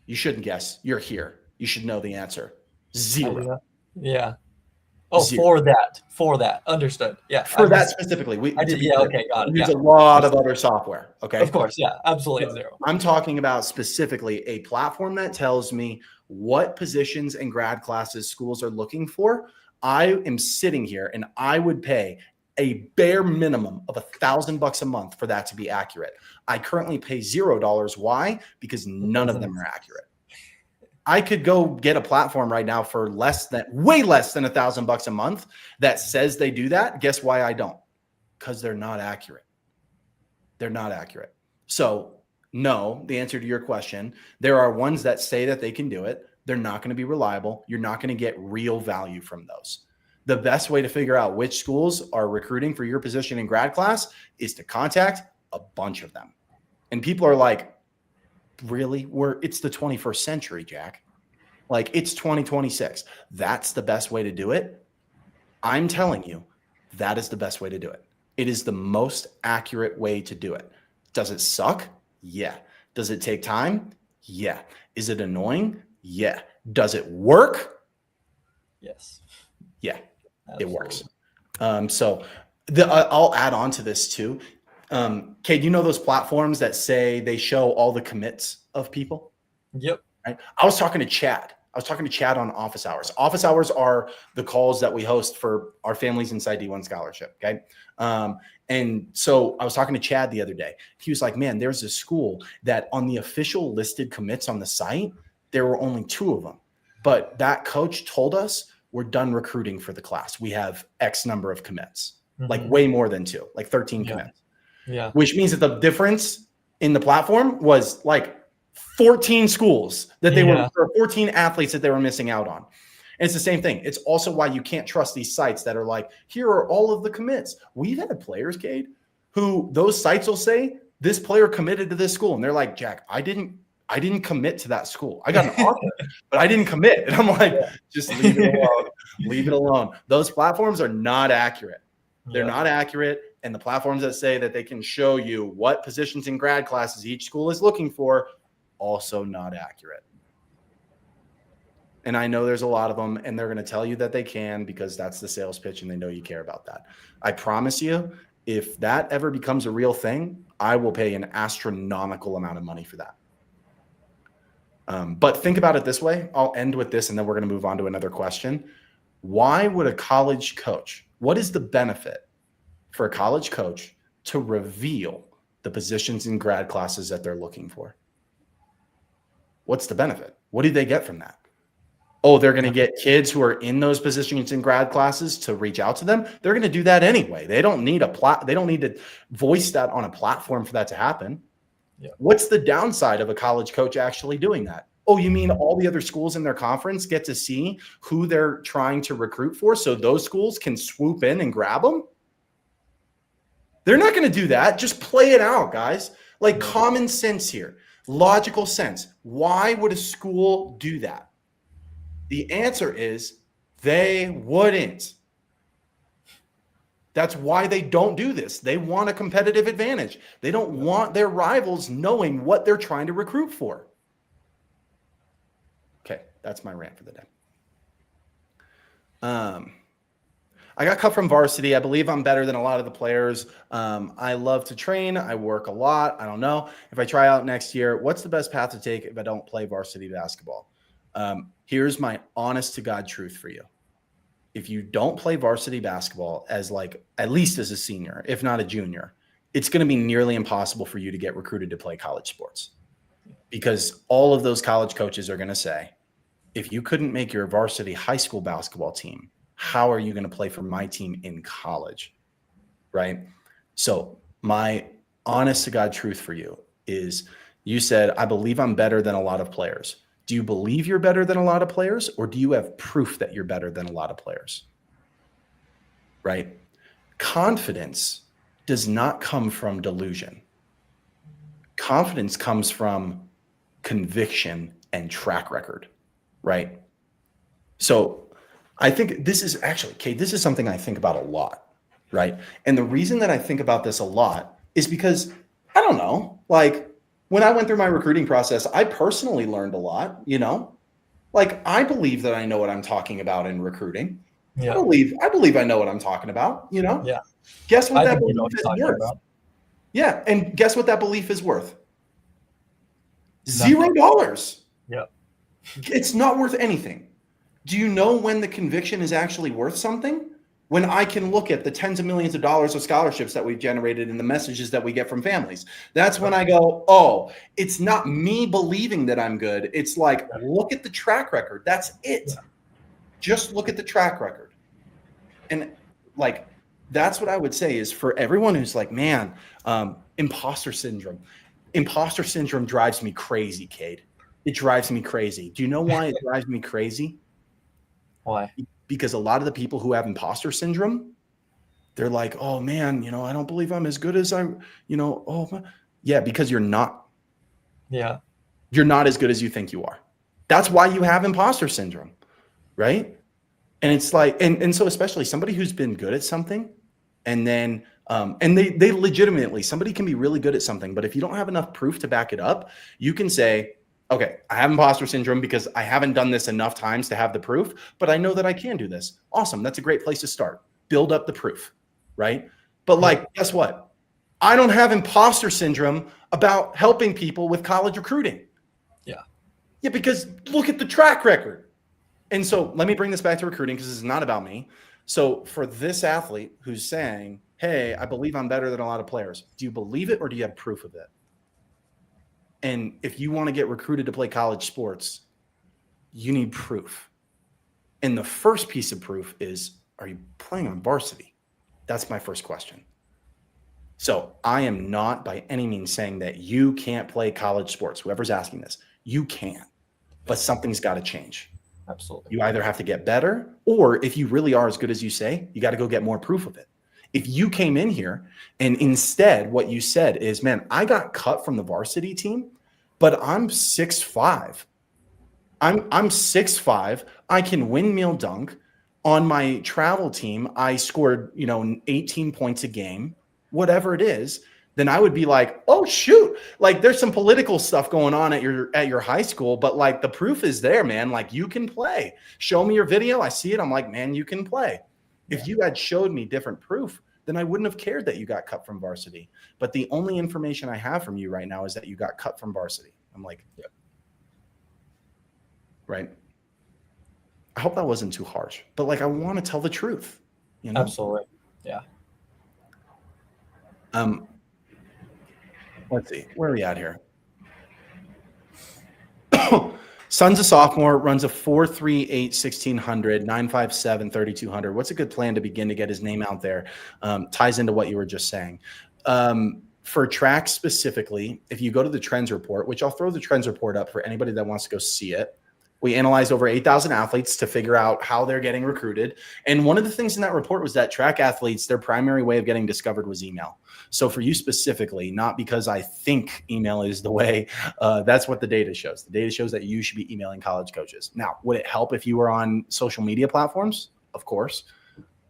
You shouldn't guess. You're here. You should know the answer. $0. Yeah. Oh, $0. for that. Understood. Yeah. For that specifically. Okay, got it. There's Yeah. a lot of other software. Okay. Of course. Yeah. Absolutely $0. I'm talking about specifically a platform that tells me what positions and grad classes schools are looking for. I am sitting here and I would pay a bare minimum of $1,000 a month for that to be accurate. I currently pay $0. Why? Because none of them are accurate. I could go get a platform right now for way less than $1,000 a month that says they do that. Guess why I don't? Because they're not accurate. They're not accurate. So no, the answer to your question, there are ones that say that they can do it. They're not going to be reliable. You're not going to get real value from those. The best way to figure out which schools are recruiting for your position in grad class is to contact a bunch of them. And people are like, really? It's the 21st century, Jack. Like, it's 2026. That's the best way to do it. I'm telling you, that is the best way to do it. It is the most accurate way to do it. Does it suck? Yeah. Does it take time? Yeah. Is it annoying? Yeah. Does it work? Yes. Yeah, Absolutely. it works. So I'll add on to this too. Kate, you know those platforms that say they show all the commits of people? Yep. Right. I was talking to Chad on office hours. Office hours are the calls that we host for our families inside D1 Scholarship. Okay. And so I was talking to Chad the other day. He was like, man, there's a school that on the official listed commits on the site, there were only 2 of them. But that coach told us we're done recruiting for the class. We have X number of commits, like way more than 2, like 13 commits. Yeah. Which means that the difference in the platform was like 14 schools that they were, or 14 athletes that they were missing out on. And it's the same thing. It's also why you can't trust these sites that are like, here are all of the commits. We've had players, Cade, who those sites will say this player committed to this school. And they're like, Jack, I didn't commit to that school. I got an offer, but I didn't commit. And I'm like, just leave it alone. Leave it alone. Those platforms are not accurate. They're not accurate. And the platforms that say that they can show you what positions in grad classes each school is looking for, also not accurate. And I know there's a lot of them, and they're going to tell you that they can because that's the sales pitch and they know you care about that. I promise you, if that ever becomes a real thing, I will pay an astronomical amount of money for that. But think about it this way. I'll end with this, and then we're going to move on to another question. Why would a college coach, what is the benefit for a college coach to reveal the positions in grad classes that they're looking for. What's the benefit? What do they get from that? Oh, they're going to get kids who are in those positions in grad classes to reach out to them. They're going to do that anyway. They don't need they don't need to voice that on a platform for that to happen. Yeah. What's the downside of a college coach actually doing that? Oh, you mean all the other schools in their conference get to see who they're trying to recruit for so those schools can swoop in and grab them? They're not going to do that. Just play it out, guys. Like common sense here, logical sense. Why would a school do that? The answer is they wouldn't. That's why they don't do this. They want a competitive advantage. They don't want their rivals knowing what they're trying to recruit for. Okay, that's my rant for the day. I got cut from varsity. I believe I'm better than a lot of the players. I love to train. I work a lot. I don't know. If I try out next year, what's the best path to take if I don't play varsity basketball? Here's my honest to God truth for you. If you don't play varsity basketball as like, at least as a senior, if not a junior, it's going to be nearly impossible for you to get recruited to play college sports, because all of those college coaches are going to say, if you couldn't make your varsity high school basketball team, how are you going to play for my team in college? Right? So my honest to God truth for you is, you said, I believe I'm better than a lot of players. Do you believe you're better than a lot of players, or do you have proof that you're better than a lot of players? Right? Confidence does not come from delusion. Confidence comes from conviction and track record, right? So I think this is actually, Kate, this is something I think about a lot, right? And the reason that I think about this a lot is because, I don't know, like, when I went through my recruiting process, I personally learned a lot, you know, like I believe that I know what I'm talking about in recruiting. Yeah. I believe I know what I'm talking about, you know? Yeah. Guess what I that think you know belief what is you're talking worth? about. Yeah. And guess what that belief is worth? Nothing. $0. Yeah. It's not worth anything. Do you know when the conviction is actually worth something? When I can look at the tens of millions of dollars of scholarships that we've generated and the messages that we get from families. That's when I go, oh, it's not me believing that I'm good. It's like, look at the track record. That's it. Yeah. Just look at the track record. And like, that's what I would say is for everyone who's like, man, imposter syndrome. Imposter syndrome drives me crazy, Cade. It drives me crazy. Do you know why it drives me crazy? Why? Because a lot of the people who have imposter syndrome, they're like, oh man, you know, I don't believe I'm as good as yeah, because you're not. Yeah. You're not as good as you think you are. That's why you have imposter syndrome, right? And it's like, and so especially somebody who's been good at something, and then and they legitimately, somebody can be really good at something, but if you don't have enough proof to back it up, you can say, okay, I have imposter syndrome because I haven't done this enough times to have the proof, but I know that I can do this. Awesome. That's a great place to start. Build up the proof, right? But like, guess what? I don't have imposter syndrome about helping people with college recruiting. Yeah. Yeah, because look at the track record. And so let me bring this back to recruiting because this is not about me. So for this athlete who's saying, hey, I believe I'm better than a lot of players, do you believe it or do you have proof of it? And if you want to get recruited to play college sports, you need proof. And the first piece of proof is, are you playing on varsity? That's my first question. So I am not by any means saying that you can't play college sports. Whoever's asking this, you can, but something's got to change. Absolutely. You either have to get better, or if you really are as good as you say, you got to go get more proof of it. If you came in here and instead what you said is, man, I got cut from the varsity team, but I'm 6'5". I'm 6'5". I can windmill dunk. On my travel team, I scored, 18 points a game, whatever it is. Then I would be like, oh shoot, like there's some political stuff going on at your high school, but like the proof is there, man. Like you can play. Show me your video. I see it. I'm like, man, you can play. If you had showed me different proof, then I wouldn't have cared that you got cut from varsity. But the only information I have from you right now is that you got cut from varsity. I'm like, yeah. Right. I hope that wasn't too harsh, but like, I want to tell the truth, Absolutely. Yeah. Let's see. Where are we at here? Son's a sophomore, runs a 4.38 1600, 957 3200. What's a good plan to begin to get his name out there? Ties into what you were just saying. For track specifically, if you go to the trends report, which I'll throw the trends report up for anybody that wants to go see it, we analyzed over 8,000 athletes to figure out how they're getting recruited. And one of the things in that report was that track athletes, their primary way of getting discovered was email. So for you specifically, not because I think email is the way, that's what the data shows. The data shows that you should be emailing college coaches. Now, would it help if you were on social media platforms? Of course.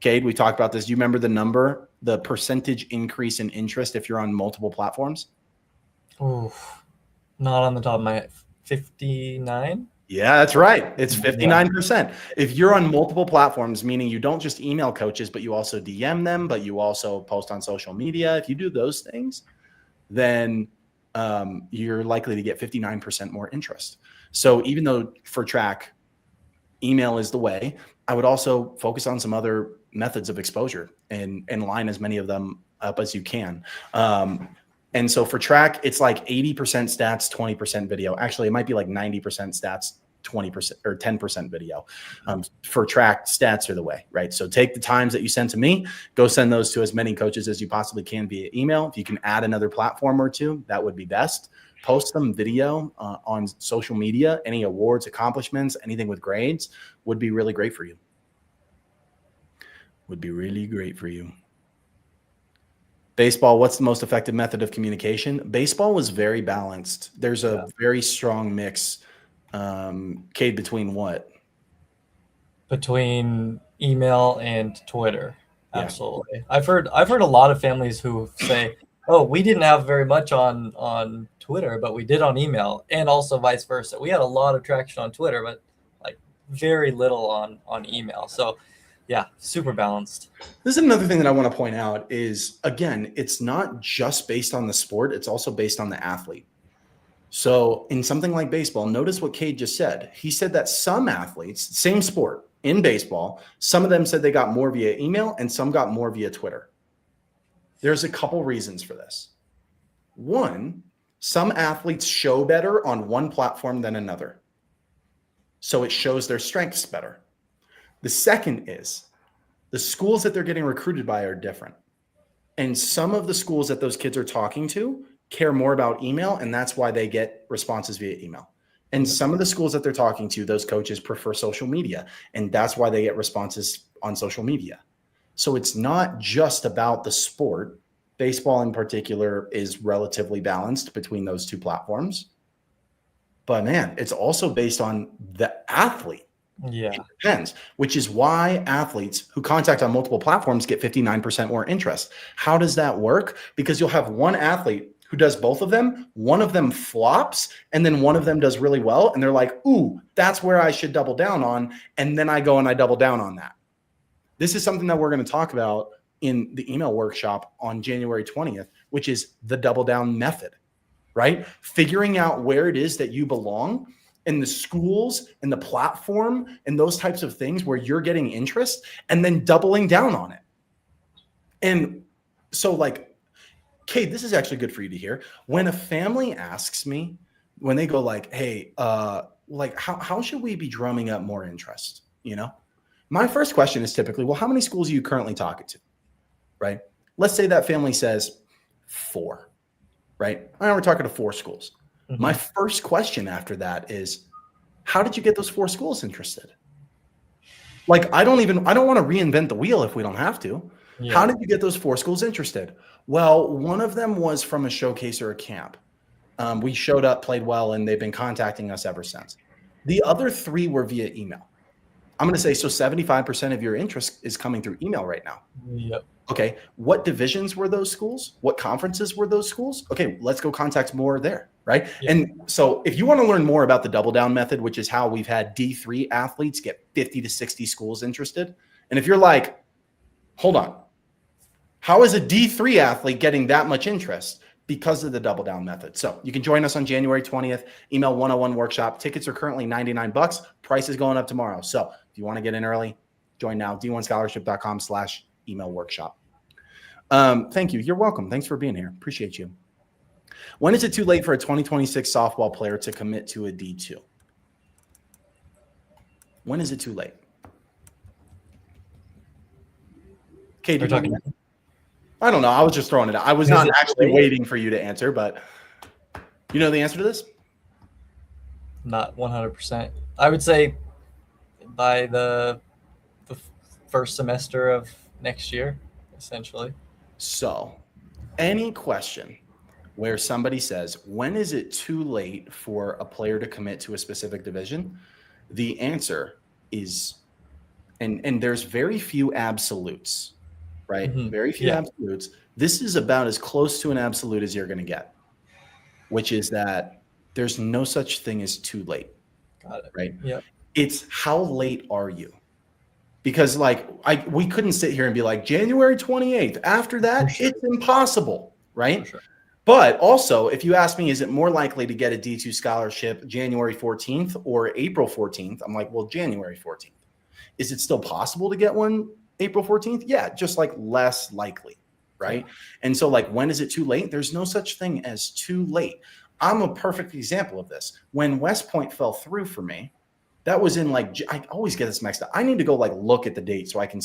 Cade, we talked about this. Do you remember the number, the percentage increase in interest if you're on multiple platforms? Oh, not on the top of my head. 59? Yeah, that's right. It's 59%. If you're on multiple platforms, meaning you don't just email coaches, but you also DM them, but you also post on social media. If you do those things, then you're likely to get 59% more interest. So even though for track, email is the way, I would also focus on some other methods of exposure and line as many of them up as you can. And so for track, it's like 80% stats, 20% video. Actually, it might be like 90% stats, 20% or 10% video. For track, stats are the way, right? So take the times that you send to me, go send those to as many coaches as you possibly can via email. If you can add another platform or two, that would be best. Post some video on social media. Any awards, accomplishments, anything with grades would be really great for you. Would be really great for you. Baseball, what's the most effective method of communication? Baseball was very balanced. There's a very strong mix, Cade, between what? Between email and Twitter. Yeah. Absolutely. I've heard a lot of families who say, oh, we didn't have very much on Twitter, but we did on email, and also vice versa. We had a lot of traction on Twitter, but like very little on email. So yeah, super balanced. This is another thing that I want to point out is, again, it's not just based on the sport. It's also based on the athlete. So in something like baseball, notice what Cade just said. He said that some athletes, same sport in baseball, some of them said they got more via email and some got more via Twitter. There's a couple reasons for this. One, some athletes show better on one platform than another. So it shows their strengths better. The second is the schools that they're getting recruited by are different. And some of the schools that those kids are talking to care more about email, and that's why they get responses via email. And some of the schools that they're talking to, those coaches prefer social media, and that's why they get responses on social media. So it's not just about the sport. Baseball in particular is relatively balanced between those two platforms. But man, it's also based on the athlete. Yeah. It depends, which is why athletes who contact on multiple platforms get 59% more interest. How does that work? Because you'll have one athlete who does both of them. One of them flops, and then one of them does really well. And they're like, ooh, that's where I should double down on. And then I go and I double down on that. This is something that we're going to talk about in the email workshop on January 20th, which is the double down method, right? Figuring out where it is that you belong in the schools and the platform and those types of things where you're getting interest, and then doubling down on it. And so like, Cade, this is actually good for you to hear. When a family asks me, when they go like, hey, like how should we be drumming up more interest? You know, my first question is typically, well, how many schools are you currently talking to? Right? Let's say that family says 4, right? We're talking to 4 schools. Mm-hmm. My first question after that is, how did you get those 4 schools interested? Like, I don't want to reinvent the wheel if we don't have to. Yeah. How did you get those 4 schools interested? Well, one of them was from a showcase or a camp. We showed up, played well, and they've been contacting us ever since. The other 3 were via email. I'm going to say, so 75% of your interest is coming through email right now. Yep. Okay. What divisions were those schools? What conferences were those schools? Okay. Let's go contact more there. Right. Yep. And so if you want to learn more about the double down method, which is how we've had D3 athletes get 50 to 60 schools interested. And if you're like, hold on, how is a D3 athlete getting that much interest? Because of the double down method. So you can join us on January 20th, email 101 workshop. Tickets are currently $99. Price is going up tomorrow. So if you want to get in early, join now, d1scholarship.com/email workshop. Thank you. You're welcome. Thanks for being here. Appreciate you. When is it too late for a 2026 softball player to commit to a D2? When is it too late? Okay, We're talking. I don't know. I was just throwing it out. I was Is not it too actually late? waiting for you to answer, but you know the answer to this? Not 100%. I would say by the first semester of next year, essentially. So, any question where somebody says, when is it too late for a player to commit to a specific division? The answer is, and there's very few absolutes, right? Mhm. Very few Yeah. absolutes. This is about as close to an absolute as you're going to get, which is that there's no such thing as too late, Got it. right? Yep. It's how late are you? Because like we couldn't sit here and be like January 28th. After that, For sure. it's impossible, right? For sure. But also, if you ask me, is it more likely to get a D2 scholarship January 14th or April 14th? I'm like, well, January 14th. Is it still possible to get one April 14th? Yeah, just like less likely, right? Yeah. And so like, when is it too late? There's no such thing as too late. I'm a perfect example of this. When West Point fell through for me, that was in like, I always get this mixed up. I need to go like look at the date so I can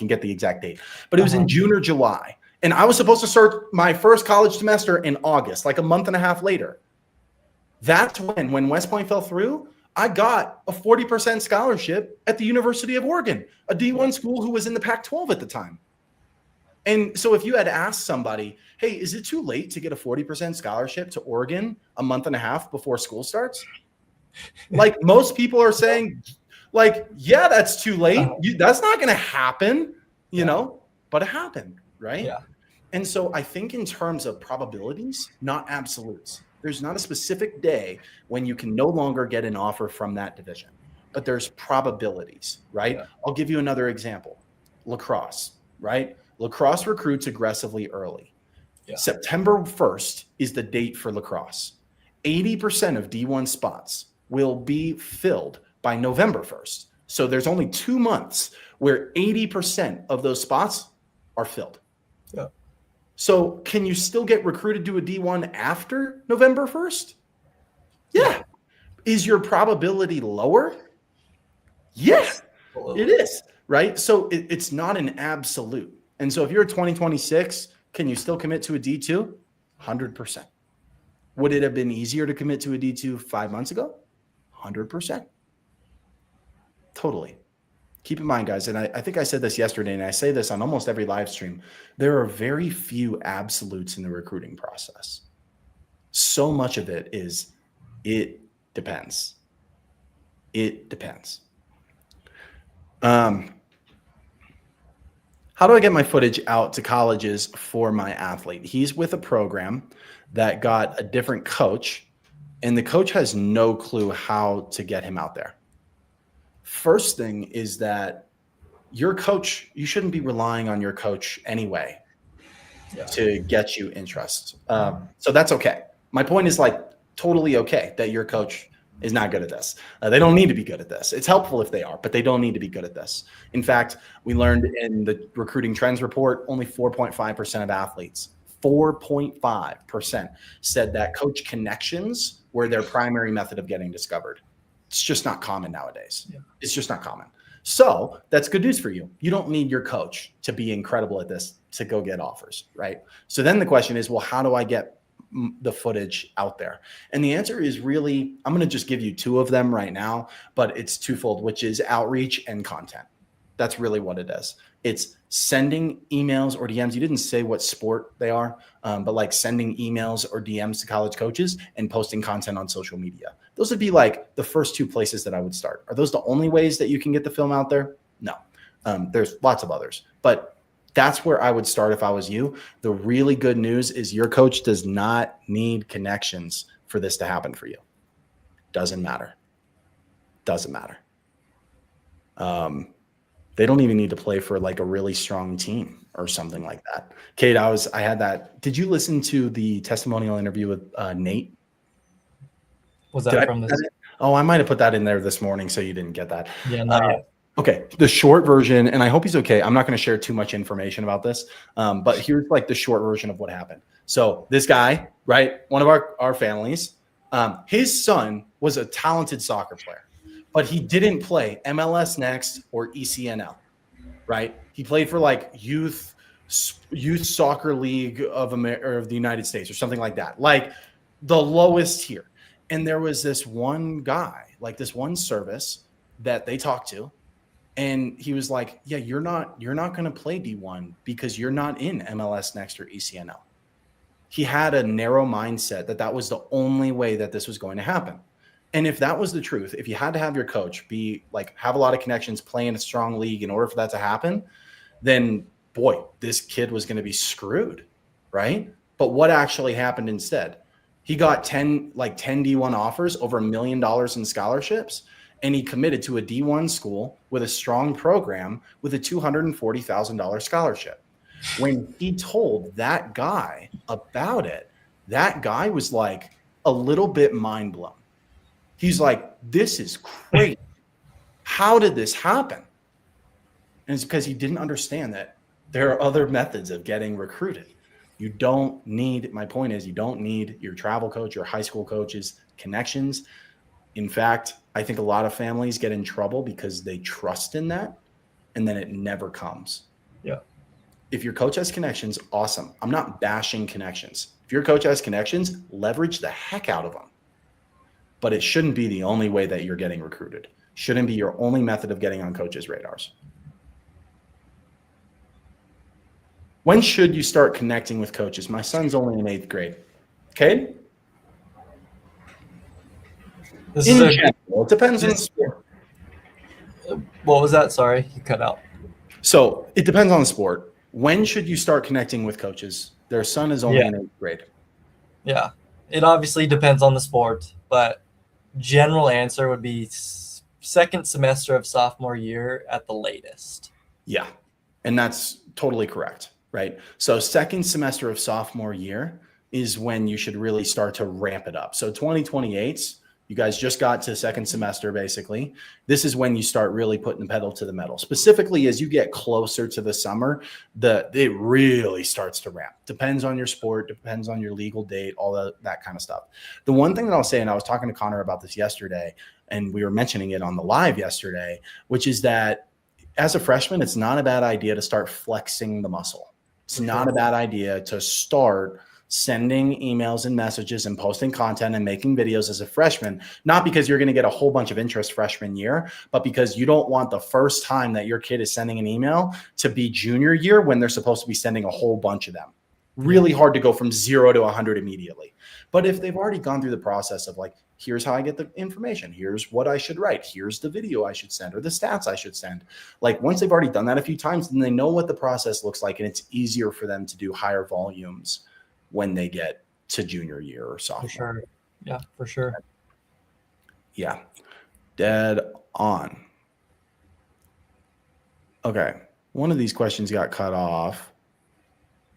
get the exact date. But it was in June or July. And I was supposed to start my first college semester in August, like a month and a half later. That's when West Point fell through, I got a 40% scholarship at the University of Oregon, a D1 school who was in the Pac-12 at the time. And so if you had asked somebody, hey, is it too late to get a 40% scholarship to Oregon a month and a half before school starts? Like most people are saying, like, yeah, that's too late. That's not going to happen, you know, but it happened, right? Yeah. And so I think in terms of probabilities, not absolutes. There's not a specific day when you can no longer get an offer from that division, but there's probabilities, right? Yeah. I'll give you another example. Lacrosse, right? Lacrosse recruits aggressively early. Yeah. September 1st is the date for lacrosse. 80% of D1 spots will be filled by November 1st. So there's only 2 months where 80% of those spots are filled. Yeah. So can you still get recruited to a D1 after November 1st? Yeah. Is your probability lower? Yes, it is, right? So it's not an absolute. And so if you're a 2026, can you still commit to a D2? 100%. Would it have been easier to commit to a D2 5 months ago? 100%. Totally. Keep in mind, guys, and I think I said this yesterday, and I say this on almost every live stream, there are very few absolutes in the recruiting process. So much of it is, it depends. It depends. How do I get my footage out to colleges for my athlete? He's with a program that got a different coach, and the coach has no clue how to get him out there. First thing is that your coach, you shouldn't be relying on your coach anyway to get you interest. So that's okay. My point is like totally okay that your coach is not good at this. They don't need to be good at this. It's helpful if they are, but they don't need to be good at this. In fact, we learned in the recruiting trends report, only 4.5% of athletes, 4.5% said that coach connections were their primary method of getting discovered. It's just not common nowadays. Yeah. It's just not common. So that's good news for you. You don't need your coach to be incredible at this to go get offers, right? So then the question is, well, how do I get the footage out there? And the answer is really, I'm going to just give you two of them right now, but it's twofold, which is outreach and content. That's really what it is. It's sending emails or DMs. You didn't say what sport they are, but like sending emails or DMs to college coaches and posting content on social media. Those would be like the first two places that I would start. Are those the only ways that you can get the film out there? No, there's lots of others, but that's where I would start if I was you. The really good news is your coach does not need connections for this to happen for you. Doesn't matter. Doesn't matter. They don't even need to play for like a really strong team or something like that. Kate, I had that. Did you listen to the testimonial interview with Nate? Was that from this? Oh, I might have put that in there this morning, so you didn't get that. Yeah, not yet. Okay, the short version, and I hope he's okay. I'm not going to share too much information about this, but here's like the short version of what happened. So this guy, right, one of our families, his son was a talented soccer player, but he didn't play MLS Next or ECNL, right? He played for like youth soccer league of America or of the United States or something like that, like the lowest tier. And there was this one guy, like this one service that they talked to. And he was like, yeah, you're not going to play D1 because you're not in MLS Next or ECNL. He had a narrow mindset that was the only way that this was going to happen. And if that was the truth, if you had to have your coach be like, have a lot of connections, play in a strong league in order for that to happen, then boy, this kid was going to be screwed, right? But what actually happened instead? He got 10 D1 offers, over $1 million in scholarships. And he committed to a D1 school with a strong program with a $240,000 scholarship. When he told that guy about it, that guy was like a little bit mind blown. He's like, this is crazy. How did this happen? And it's because he didn't understand that there are other methods of getting recruited. You don't need, my point is, you don't need your travel coach, your high school coach's connections. In fact, I think a lot of families get in trouble because they trust in that, and then it never comes. Yeah. If your coach has connections, awesome. I'm not bashing connections. If your coach has connections, leverage the heck out of them. But it shouldn't be the only way that you're getting recruited. Shouldn't be your only method of getting on coaches' radars. When should you start connecting with coaches? My son's only in 8th grade. Okay? In general, it depends on the sport. What was that? Sorry, you cut out. So it depends on the sport. When should you start connecting with coaches? Their son is only in 8th grade. Yeah, it obviously depends on the sport, but general answer would be second semester of sophomore year at the latest. Yeah, and that's totally correct, right? So second semester of sophomore year is when you should really start to ramp it up. So 2028, you guys just got to second semester, basically. This is when you start really putting the pedal to the metal. Specifically, as you get closer to the summer, it really starts to ramp. Depends on your sport, depends on your legal date, all that kind of stuff. The one thing that I'll say, and I was talking to Connor about this yesterday, and we were mentioning it on the live yesterday, which is that as a freshman, it's not a bad idea to start flexing the muscle. It's not a bad idea to start sending emails and messages and posting content and making videos as a freshman, not because you're going to get a whole bunch of interest freshman year, but because you don't want the first time that your kid is sending an email to be junior year when they're supposed to be sending a whole bunch of them. Really hard to go from 0 to 100 immediately. But if they've already gone through the process of like, here's how I get the information, here's what I should write, here's the video I should send or the stats I should send. Like once they've already done that a few times, then they know what the process looks like, and it's easier for them to do higher volumes when they get to junior year or sophomore. For sure. Yeah, for sure. Yeah. Dead on. Okay. One of these questions got cut off.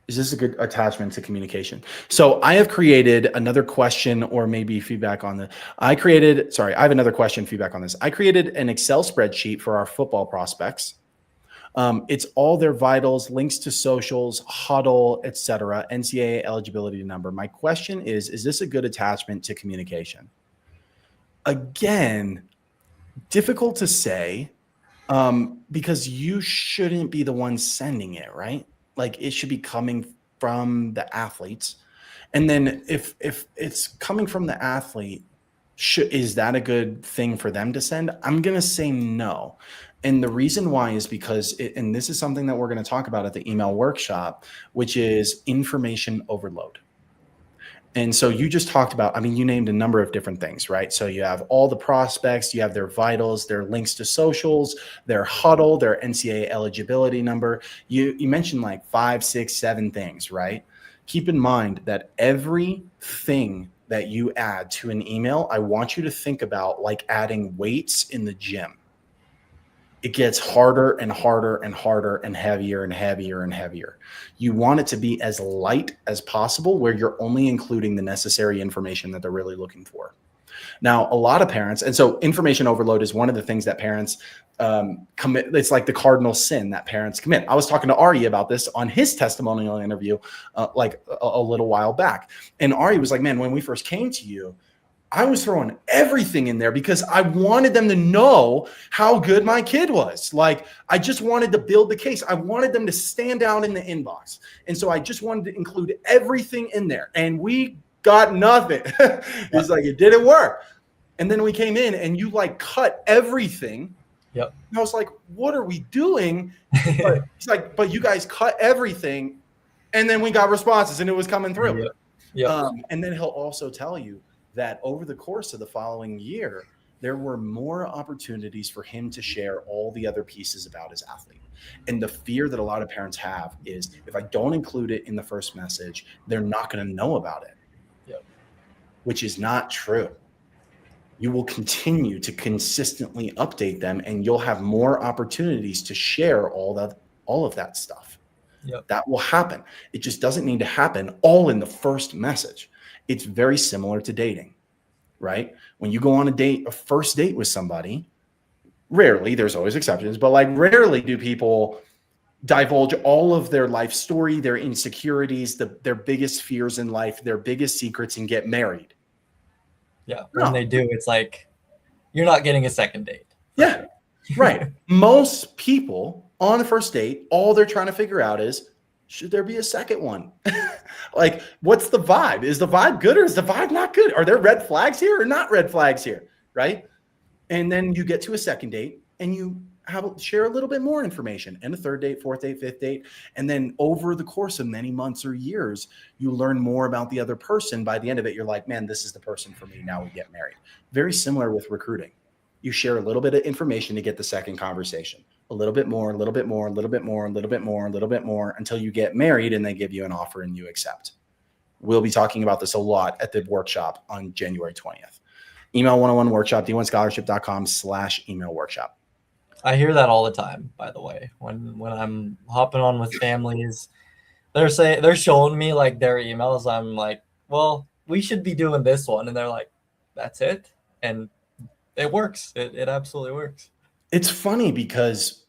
Is this a good attachment to communication? So I have created another question, or maybe feedback on I have another question, feedback on this. I created an Excel spreadsheet for our football prospects. It's all their vitals, links to socials, huddle, etc., NCAA eligibility number. My question is this a good attachment to communication? Again, difficult to say, because you shouldn't be the one sending it, right? Like it should be coming from the athletes. And then if it's coming from the athlete, is that a good thing for them to send? I'm going to say no. And the reason why is because, and this is something that we're going to talk about at the email workshop, which is information overload. And so you just talked about, you named a number of different things, right? So you have all the prospects, you have their vitals, their links to socials, their huddle, their NCAA eligibility number. You mentioned like 5, 6, 7 things, right? Keep in mind that everything that you add to an email, I want you to think about like adding weights in the gym. It gets harder and harder and harder and heavier and heavier and heavier. You want it to be as light as possible, where you're only including the necessary information that they're really looking for. Now, a lot of parents, and so information overload is one of the things that parents commit. It's like the cardinal sin that parents commit. I was talking to Ari about this on his testimonial interview like a little while back. And Ari was like, man, when we first came to you, I was throwing everything in there because I wanted them to know how good my kid was. Like, I just wanted to build the case. I wanted them to stand out in the inbox. And so I just wanted to include everything in there. And we got nothing. It's like, it didn't work. And then we came in and you like cut everything. Yep. And I was like, what are we doing? But he's like, but you guys cut everything. And then we got responses and it was coming through. Yep. Yep. And then he'll also tell you that over the course of the following year, there were more opportunities for him to share all the other pieces about his athlete. And the fear that a lot of parents have is if I don't include it in the first message, they're not going to know about it, which is not true. You will continue to consistently update them and you'll have more opportunities to share all of that stuff. That will happen. It just doesn't need to happen all in the first message. It's very similar to dating, right? When you go on a first date with somebody, rarely, there's always exceptions, but like rarely do people divulge all of their life story, their insecurities, their biggest fears in life, their biggest secrets, and get married. Yeah. When they do, it's like, you're not getting a second date. Yeah, right. Most people on the first date, all they're trying to figure out is, should there be a second one? Like, what's the vibe? Is the vibe good or is the vibe not good? Are there red flags here or not red flags here? Right. And then you get to a second date and you share a little bit more information, and a third date, fourth date, fifth date. And then over the course of many months or years, you learn more about the other person. By the end of it, you're like, man, this is the person for me. Now we get married. Very similar with recruiting. You share a little bit of information to get the second conversation. A little bit more, a little bit more, a little bit more, a little bit more, a little bit more, until you get married and they give you an offer and you accept. We'll be talking about this a lot at the workshop on January 20th. Email 101 workshop, d1scholarship.com/email workshop. I hear that all the time, by the way, when I'm hopping on with families, they're showing me like their emails. I'm like, well, we should be doing this one. And they're like, that's it. And it works. It absolutely works. It's funny because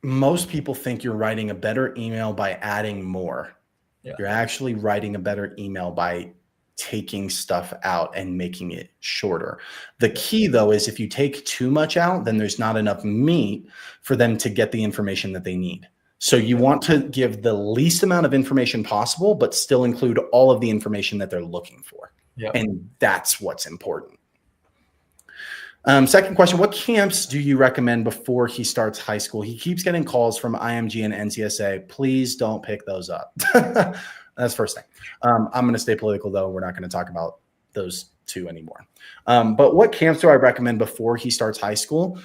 most people think you're writing a better email by adding more. Yeah. You're actually writing a better email by taking stuff out and making it shorter. The key, though, is if you take too much out, then there's not enough meat for them to get the information that they need. So you want to give the least amount of information possible, but still include all of the information that they're looking for. Yep. And that's what's important. Second question, what camps do you recommend before he starts high school? He keeps getting calls from IMG and NCSA. Please don't pick those up. That's first thing. I'm going to stay political, though. We're not going to talk about those two anymore. But what camps do I recommend before he starts high school?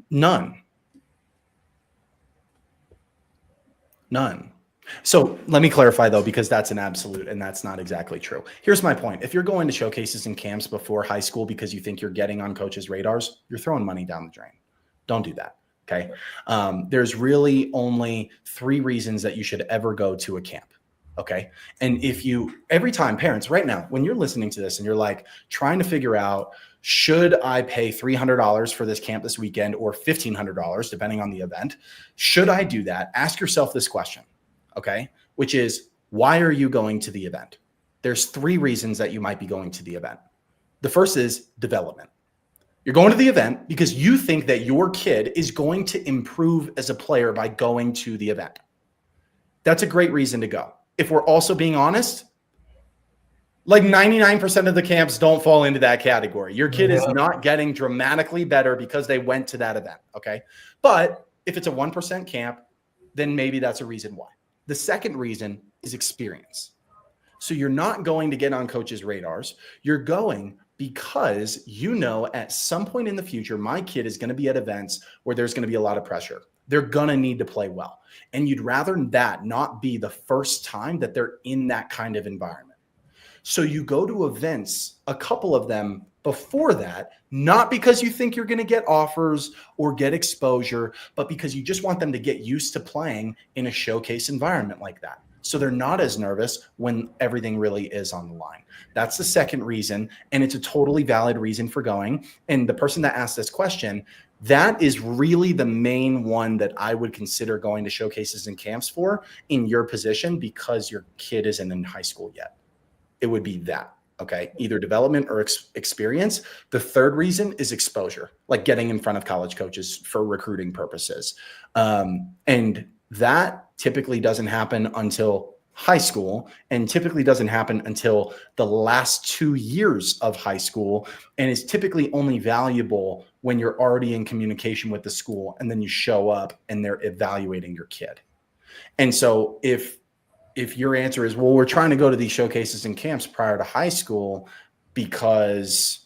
None. So let me clarify, though, because that's an absolute and that's not exactly true. Here's my point. If you're going to showcases and camps before high school because you think you're getting on coaches' radars, you're throwing money down the drain. Don't do that. Okay. There's really only 3 reasons that you should ever go to a camp. Okay. And every time, parents, right now, when you're listening to this and you're like trying to figure out, should I pay $300 for this camp this weekend or $1,500, depending on the event? Should I do that? Ask yourself this question. Okay. Which is, why are you going to the event? There's 3 reasons that you might be going to the event. The first is development. You're going to the event because you think that your kid is going to improve as a player by going to the event. That's a great reason to go. If we're also being honest, like 99% of the camps don't fall into that category. Your kid is not getting dramatically better because they went to that event. Okay. But if it's a 1% camp, then maybe that's a reason why. The second reason is experience. So you're not going to get on coaches' radars. You're going because you know at some point in the future, my kid is going to be at events where there's going to be a lot of pressure. They're going to need to play well. And you'd rather that not be the first time that they're in that kind of environment. So you go to events, a couple of them before that, not because you think you're going to get offers or get exposure, but because you just want them to get used to playing in a showcase environment like that. So they're not as nervous when everything really is on the line. That's the second reason. And it's a totally valid reason for going. And the person that asked this question, that is really the main one that I would consider going to showcases and camps for in your position, because your kid isn't in high school yet. It would be that. Okay. Either development or experience. The third reason is exposure, like getting in front of college coaches for recruiting purposes. And that typically doesn't happen until high school, and typically doesn't happen until the last 2 years of high school, and is typically only valuable when you're already in communication with the school and then you show up and they're evaluating your kid. And so if your answer is, well, we're trying to go to these showcases and camps prior to high school because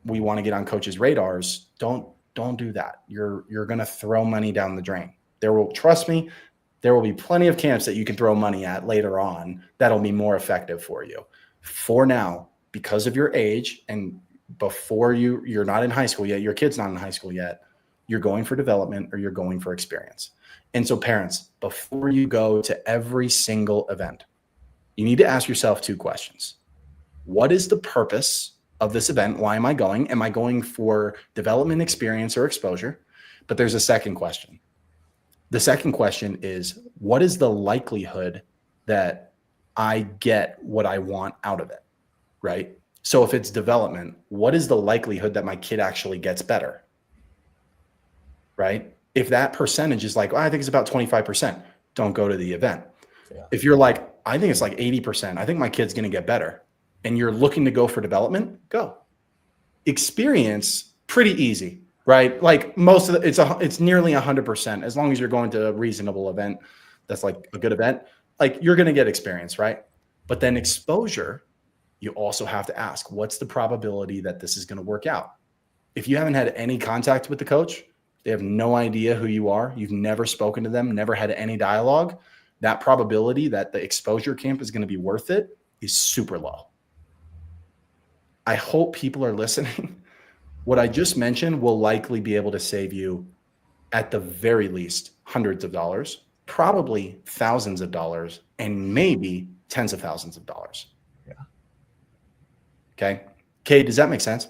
we want to get on coaches' radars, don't do that. You're going to throw money down the drain. Trust me, there will be plenty of camps that you can throw money at later on that'll be more effective for you. For now, because of your age and before you're not in high school yet, your kid's not in high school yet, you're going for development or you're going for experience. And so parents, before you go to every single event, you need to ask yourself 2 questions. What is the purpose of this event? Why am I going? Am I going for development, experience, or exposure? But there's a second question. The second question is, what is the likelihood that I get what I want out of it, right? So if it's development, what is the likelihood that my kid actually gets better, right? If that percentage is like, oh, I think it's about 25%, don't go to the event. Yeah. If you're like, I think it's like 80%, I think my kid's going to get better, and you're looking to go for development, go. Experience, pretty easy, right? Like most of it's nearly 100%. As long as you're going to a reasonable event, that's like a good event, like you're going to get experience, right? But then exposure, you also have to ask, what's the probability that this is going to work out? If you haven't had any contact with the coach, they have no idea who you are, you've never spoken to them, never had any dialogue, that probability that the exposure camp is going to be worth it is super low. I hope people are listening. What I just mentioned will likely be able to save you, at the very least, hundreds of dollars, probably thousands of dollars, and maybe tens of thousands of dollars. Yeah. Okay. Kay, does that make sense?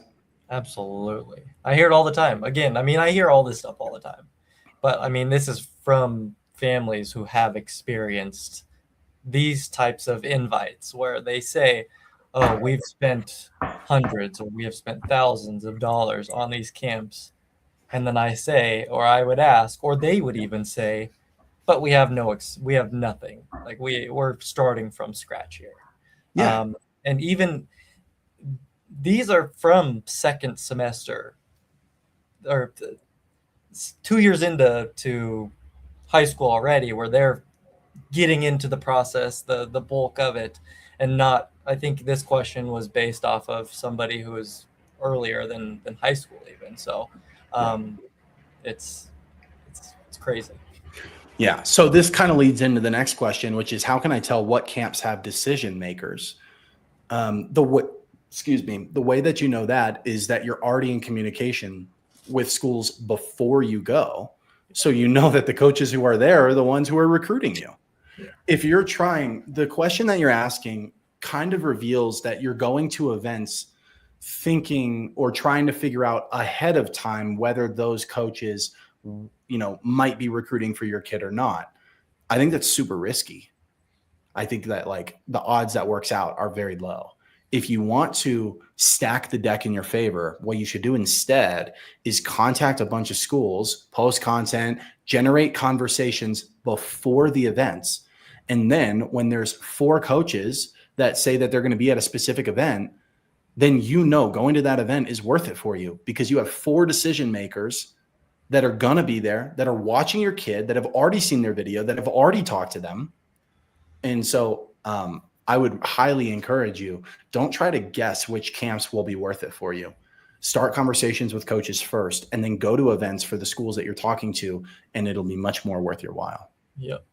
Absolutely. I hear it all the time. Again, I mean, I hear all this stuff all the time. But I mean, this is from families who have experienced these types of invites where they say, oh, we've spent hundreds or we have spent thousands of dollars on these camps. And then I say, or I would ask, or they would even say, but we have we have nothing. Like we're starting from scratch here. Yeah. And even these are from second semester or 2 years into high school already, where they're getting into the process, the bulk of it, and not, I think this question was based off of somebody who was earlier than high school even. So it's crazy. Yeah. So this kind of leads into the next question, which is, how can I tell what camps have decision makers? The way that you know that is that you're already in communication with schools before you go. So you know that the coaches who are there are the ones who are recruiting you. Yeah. If you're trying, the question that you're asking kind of reveals that you're going to events thinking or trying to figure out ahead of time whether those coaches, might be recruiting for your kid or not. I think that's super risky. I think that like the odds that works out are very low. If you want to stack the deck in your favor, what you should do instead is contact a bunch of schools, post content, generate conversations before the events. And then when there's 4 coaches that say that they're going to be at a specific event, then going to that event is worth it for you, because you have 4 decision makers that are going to be there, that are watching your kid, that have already seen their video, that have already talked to them. And so I would highly encourage you, don't try to guess which camps will be worth it for you. Start conversations with coaches first, and then go to events for the schools that you're talking to, and it'll be much more worth your while. Yep.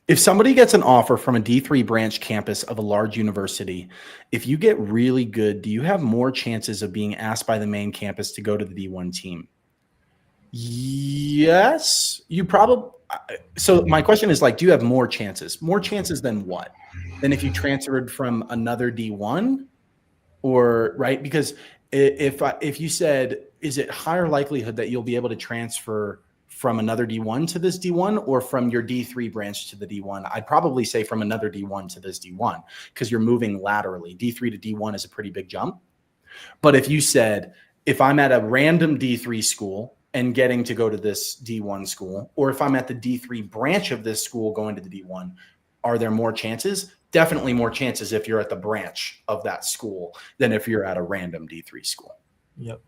If somebody gets an offer from a D3 branch campus of a large university, if you get really good, do you have more chances of being asked by the main campus to go to the D1 team? Yes, you probably. So my question is like, do you have more chances? More chances than what? Than if you transferred from another D1, or right? Because if you said, is it higher likelihood that you'll be able to transfer from another D1 to this D1, or from your D3 branch to the D1? I'd probably say from another D1 to this D1, because you're moving laterally. D3 to D1 is a pretty big jump. But if you said, if I'm at a random D3 school and getting to go to this D1 school, or if I'm at the D3 branch of this school going to the D1, are there more chances? Definitely more chances if you're at the branch of that school than if you're at a random D3 school. Yep.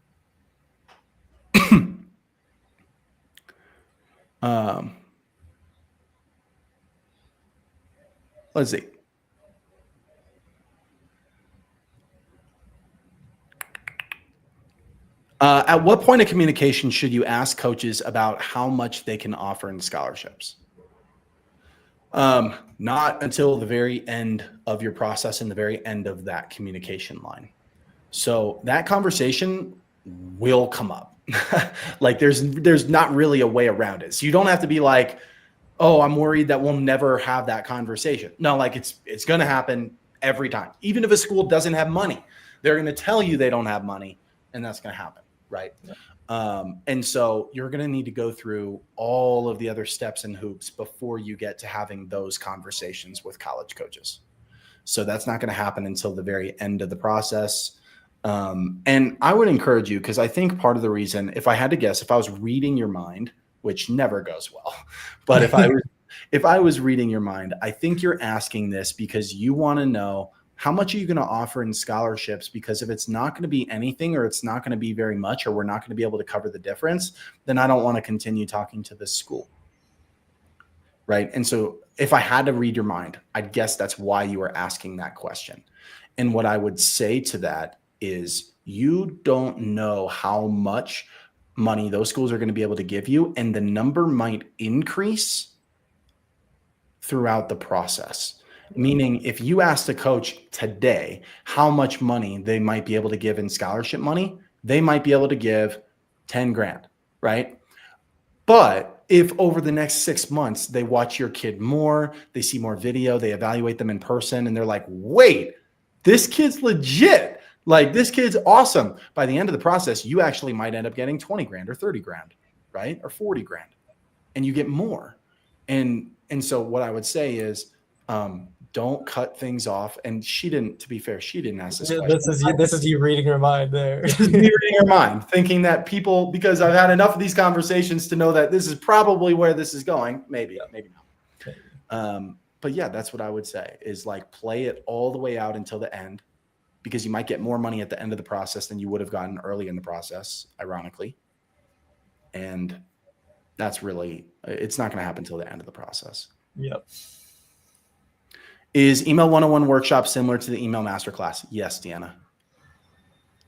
Let's see. At what point of communication should you ask coaches about how much they can offer in scholarships? Not until the very end of your process and the very end of that communication line. So that conversation will come up. Like there's not really a way around it. So you don't have to be like, oh, I'm worried that we'll never have that conversation. No, like it's going to happen every time. Even if a school doesn't have money, they're going to tell you they don't have money, and that's going to happen, right? Yeah. And so you're going to need to go through all of the other steps and hoops before you get to having those conversations with college coaches. So that's not going to happen until the very end of the process. And I would encourage you, because I think part of the reason, if I had to guess, if I was reading your mind, which never goes well, but if I was reading your mind, I think you're asking this because you want to know, how much are you going to offer in scholarships? Because if it's not going to be anything, or it's not going to be very much, or we're not going to be able to cover the difference, then I don't want to continue talking to this school. Right. And so if I had to read your mind, I'd guess that's why you are asking that question. And what I would say to that is, you don't know how much money those schools are going to be able to give you, and the number might increase throughout the process. Meaning, if you asked a coach today how much money they might be able to give in scholarship money, they might be able to give 10 grand, right? But if over the next 6 months, they watch your kid more, they see more video, they evaluate them in person, and they're like, wait, this kid's legit. Like, this kid's awesome. By the end of the process, you actually might end up getting 20 grand or 30 grand, right? Or 40 grand, and you get more. And so what I would say is, don't cut things off. And she didn't, to be fair, she didn't ask this question. This is you reading your mind there. This is me reading your mind, thinking that people, because I've had enough of these conversations to know that this is probably where this is going. Maybe not. But yeah, that's what I would say, is like, play it all the way out until the end, because you might get more money at the end of the process than you would have gotten early in the process, ironically. And that's really, it's not going to happen until the end of the process. Yep. Is Email 101 workshop similar to the email masterclass? Yes, Deanna.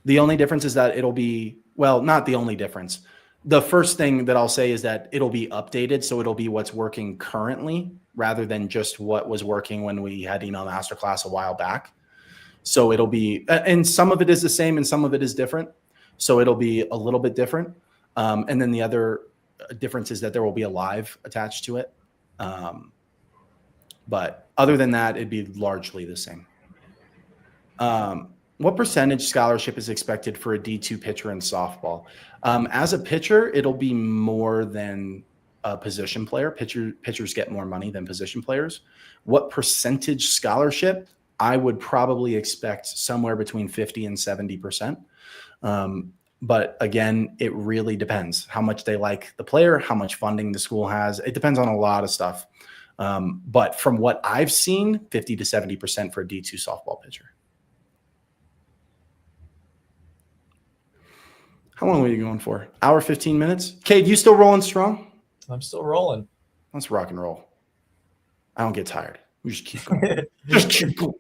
The only difference is that it'll be, well, not the only difference. The first thing that I'll say is that it'll be updated. So it'll be what's working currently rather than just what was working when we had email masterclass a while back. So it'll be, and some of it is the same and some of it is different. So it'll be a little bit different. And then the other difference is that there will be a live attached to it. But other than that, it'd be largely the same. What percentage scholarship is expected for a D2 pitcher in softball? As a pitcher, it'll be more than a position player. Pitchers get more money than position players. What percentage scholarship? I would probably expect somewhere between 50 and 70%. But again, it really depends how much they like the player, how much funding the school has. It depends on a lot of stuff. But from what I've seen, 50 to 70% for a D2 softball pitcher. How long were you going for? Hour, 15 minutes? Cade, you still rolling strong? I'm still rolling. Let's rock and roll. I don't get tired. We just keep going. Just keep going.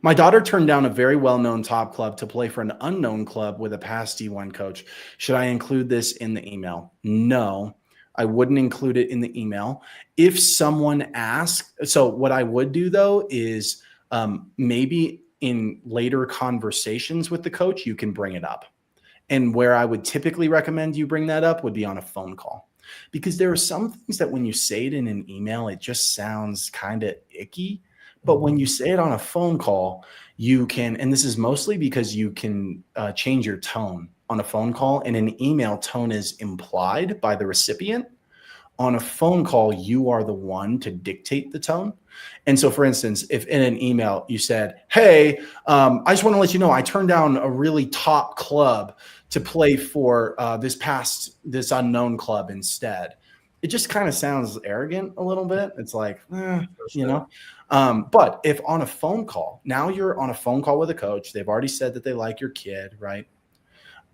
My daughter turned down a very well-known top club to play for an unknown club with a past D1 coach. Should I include this in the email? No, I wouldn't include it in the email. If someone asks, so what I would do though is maybe in later conversations with the coach, you can bring it up. And where I would typically recommend you bring that up would be on a phone call, because there are some things that when you say it in an email, it just sounds kind of icky. But when you say it on a phone call, you can, and this is mostly because you can change your tone on a phone call. In an email, tone is implied by the recipient. On a phone call, you are the one to dictate the tone. And so, for instance, if in an email you said, hey, I just want to let you know I turned down a really top club to play for this unknown club instead. It just kind of sounds arrogant a little bit. It's like, you know. But if on a phone call, now you're on a phone call with a coach, they've already said that they like your kid, right?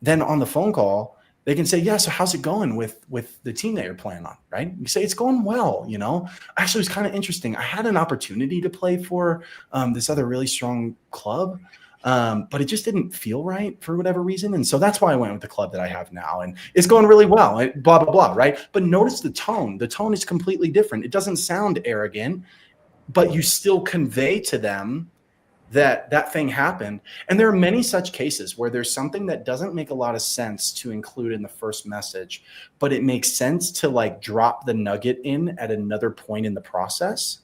Then on the phone call, they can say, yeah, so how's it going with the team that you're playing on, right? You say, it's going well, you know. Actually, it was kind of interesting. I had an opportunity to play for this other really strong club, but it just didn't feel right for whatever reason. And so that's why I went with the club that I have now. And it's going really well, blah, blah, blah, right? But notice the tone. The tone is completely different. It doesn't sound arrogant, but you still convey to them that thing happened. And there are many such cases where there's something that doesn't make a lot of sense to include in the first message, but it makes sense to like drop the nugget in at another point in the process.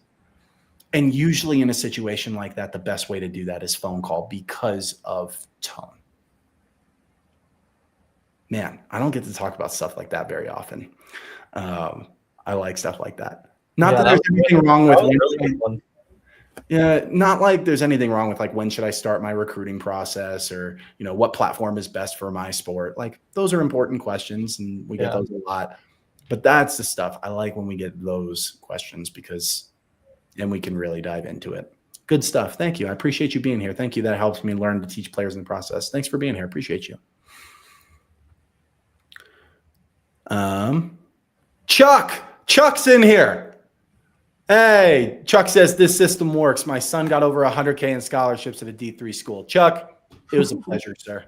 And usually in a situation like that, the best way to do that is phone call because of tone. Man, I don't get to talk about stuff like that very often. I like stuff like that. Not that there's anything wrong with yeah, not like there's anything wrong with like when should I start my recruiting process, or you know what platform is best for my sport. Like those are important questions, and we get those a lot. But that's the stuff I like when we get those questions, because then we can really dive into it. Good stuff. Thank you. I appreciate you being here. Thank you. That helps me learn to teach players in the process. Thanks for being here. Appreciate you. Chuck's in here. Hey, Chuck says this system works. My son got over 100K in scholarships at a D3 school. Chuck, it was a pleasure, sir.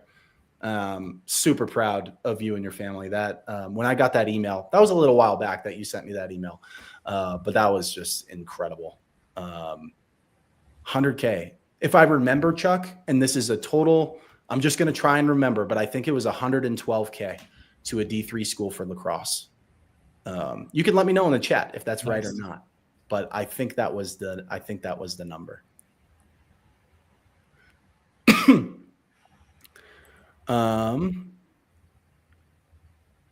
Super proud of you and your family. That when I got that email, that was a little while back that you sent me that email, but that was just incredible. 100K. If I remember, Chuck, and this is a total, I'm just going to try and remember, but I think it was 112K to a D3 school for lacrosse. You can let me know in the chat if that's right or not. But I think that was the number.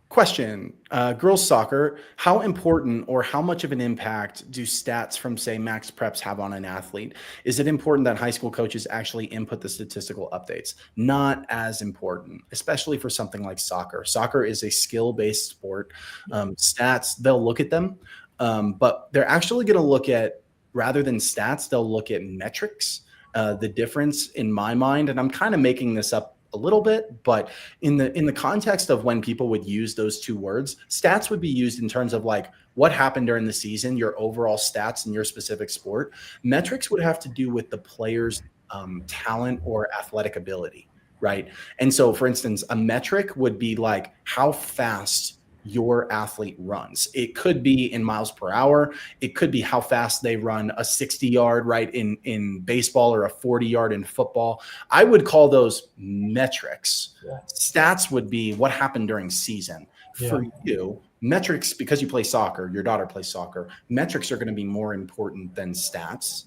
Question, girls soccer, how important or how much of an impact do stats from, say, Max Preps have on an athlete? Is it important that high school coaches actually input the statistical updates? Not as important, especially for something like soccer. Soccer is a skill-based sport. Stats, they'll look at them, but they're actually going to look at, rather than stats, they'll look at metrics. The difference in my mind, and I'm kind of making this up a little bit, but in the context of when people would use those two words, stats would be used in terms of like what happened during the season, your overall stats in your specific sport. Metrics would have to do with the player's talent or athletic ability, right? And so, for instance, a metric would be like how fast your athlete runs. It could be in miles per hour. It could be how fast they run a 60-yard, right, in baseball, or a 40-yard in football. I would call those metrics. Yeah. Stats would be what happened during season. Yeah. For you, metrics, because you play soccer, your daughter plays soccer, metrics are going to be more important than stats.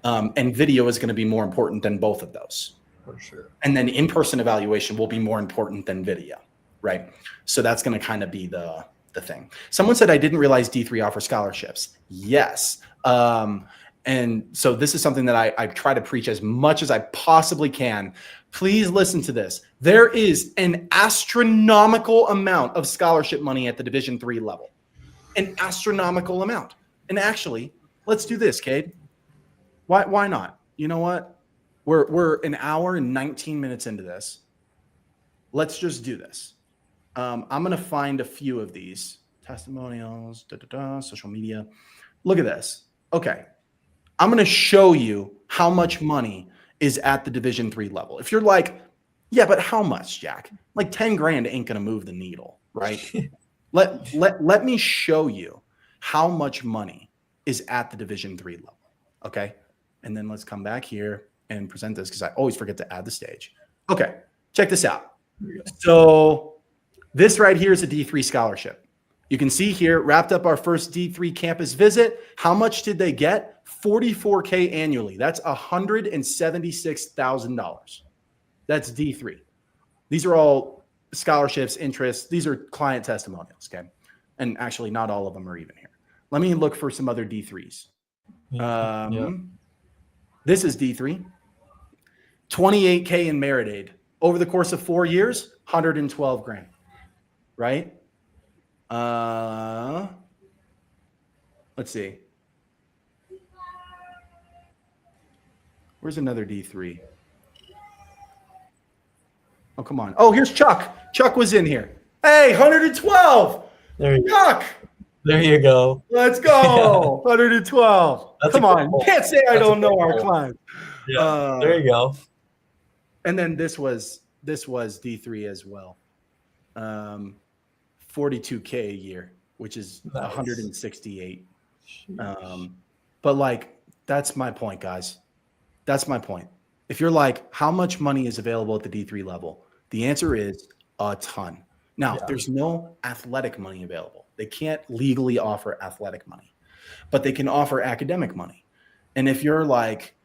And video is going to be more important than both of those. For sure. And then in-person evaluation will be more important than video. Right. So that's going to kind of be the thing. Someone said, I didn't realize D3 offers scholarships. Yes. And so this is something that I try to preach as much as I possibly can. Please listen to this. There is an astronomical amount of scholarship money at the Division III level. An astronomical amount. And actually, let's do this, Cade. Why not? You know what? We're an hour and 19 minutes into this. Let's just do this. I'm going to find a few of these testimonials, social media. Look at this. Okay. I'm going to show you how much money is at the Division III level. If you're like, yeah, but how much, Jack? Like 10 grand ain't going to move the needle, right? let me show you how much money is at the Division III level. Okay. And then let's come back here and present this, because I always forget to add the stage. Okay. Check this out. So this right here is a D3 scholarship. You can see here, wrapped up our first D3 campus visit. How much did they get? $44K annually. That's $176,000. That's D3. These are all scholarships, interests. These are client testimonials, okay? And actually, not all of them are even here. Let me look for some other D3s. This is D3. 28K in merit aid. Over the course of 4 years, 112 grand, right? Let's see. Where's another D3? Oh, come on. Oh, here's Chuck. Chuck was in here. Hey, 112. There you Chuck. There you go. Let's go. 112. Come on. You can't say I don't know our clients. Yeah. There you go. And then this was D3 as well. 42K a year, which is nice. 168. But like, that's my point, guys. That's my point. If you're like, how much money is available at the D3 level? The answer is a ton. Now, there's no athletic money available. They can't legally offer athletic money, but they can offer academic money. And if you're like,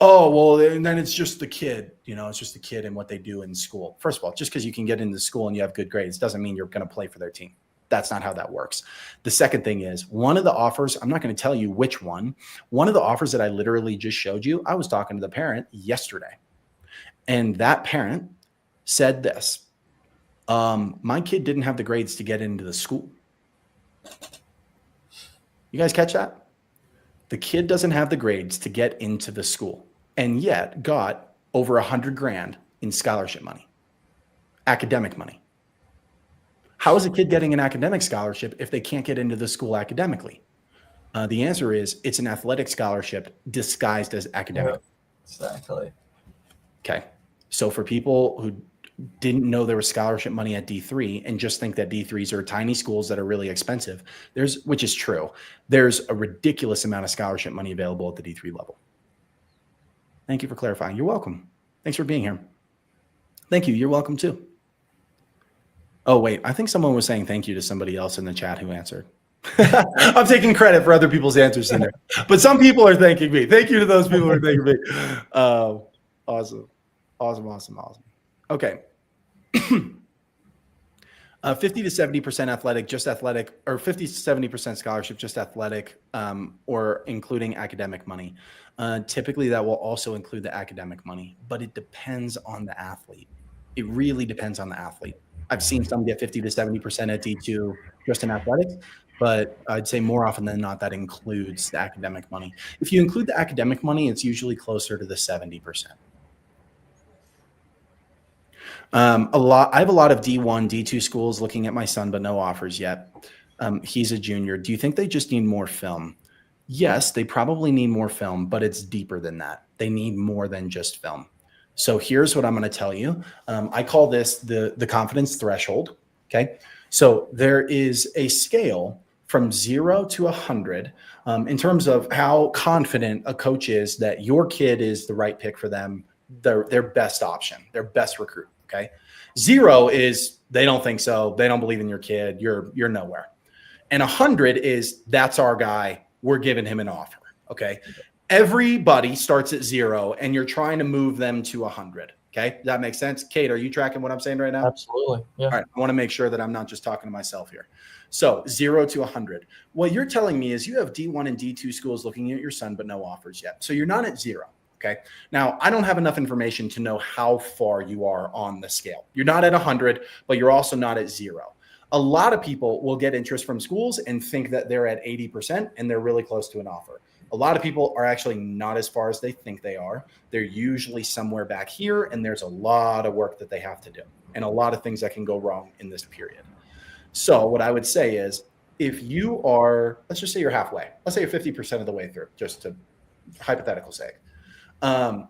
oh, well, then it's just the kid, it's just the kid and what they do in school. First of all, just because you can get into school and you have good grades doesn't mean you're going to play for their team. That's not how that works. The second thing is one of the offers, I'm not going to tell you which one of the offers that I literally just showed you, I was talking to the parent yesterday. And that parent said this, my kid didn't have the grades to get into the school. You guys catch that? The kid doesn't have the grades to get into the school and yet got over 100 grand in scholarship money, academic money. How is a kid getting an academic scholarship if they can't get into the school academically? The answer is it's an athletic scholarship disguised as academic. Exactly. Okay. So for people who didn't know there was scholarship money at D3 and just think that D3s are tiny schools that are really expensive, which is true. There's a ridiculous amount of scholarship money available at the D3 level. Thank you for clarifying. You're welcome. Thanks for being here. Thank you. You're welcome too. Oh, wait. I think someone was saying thank you to somebody else in the chat who answered. I'm taking credit for other people's answers in there, but some people are thanking me. Thank you to those people who are thanking me. Awesome. Okay. 50 to 70% athletic, just athletic, or 50 to 70% scholarship, just athletic, or including academic money. Typically that will also include the academic money, but it depends on the athlete. It really depends on the athlete. I've seen some get 50 to 70% at D2 just in athletics, but I'd say more often than not, that includes the academic money. If you include the academic money, it's usually closer to the 70%. I have a lot of D1, D2 schools looking at my son, but no offers yet. He's a junior. Do you think they just need more film? Yes, they probably need more film, but it's deeper than that. They need more than just film. So here's what I'm going to tell you. I call this the confidence threshold. Okay. So there is a scale from 0 to 100 in terms of how confident a coach is that your kid is the right pick for them, their best option, their best recruit. Okay. 0 is they don't think so. They don't believe in your kid. You're nowhere. And 100 is that's our guy. We're giving him an offer. Okay. Everybody starts at 0 and you're trying to move them to 100. Okay. Does that make sense? Kate, are you tracking what I'm saying right now? Absolutely. Yeah. All right. I want to make sure that I'm not just talking to myself here. So 0 to 100. What you're telling me is you have D1 and D2 schools looking at your son, but no offers yet. So you're not at 0. Okay. Now I don't have enough information to know how far you are on the scale. You're not at 100, but you're also not at 0. A lot of people will get interest from schools and think that they're at 80% and they're really close to an offer. A lot of people are actually not as far as they think they are. They're usually somewhere back here, and there's a lot of work that they have to do and a lot of things that can go wrong in this period. So what I would say is if you are, let's just say you're halfway. Let's say you're 50% of the way through, just to hypothetical sake.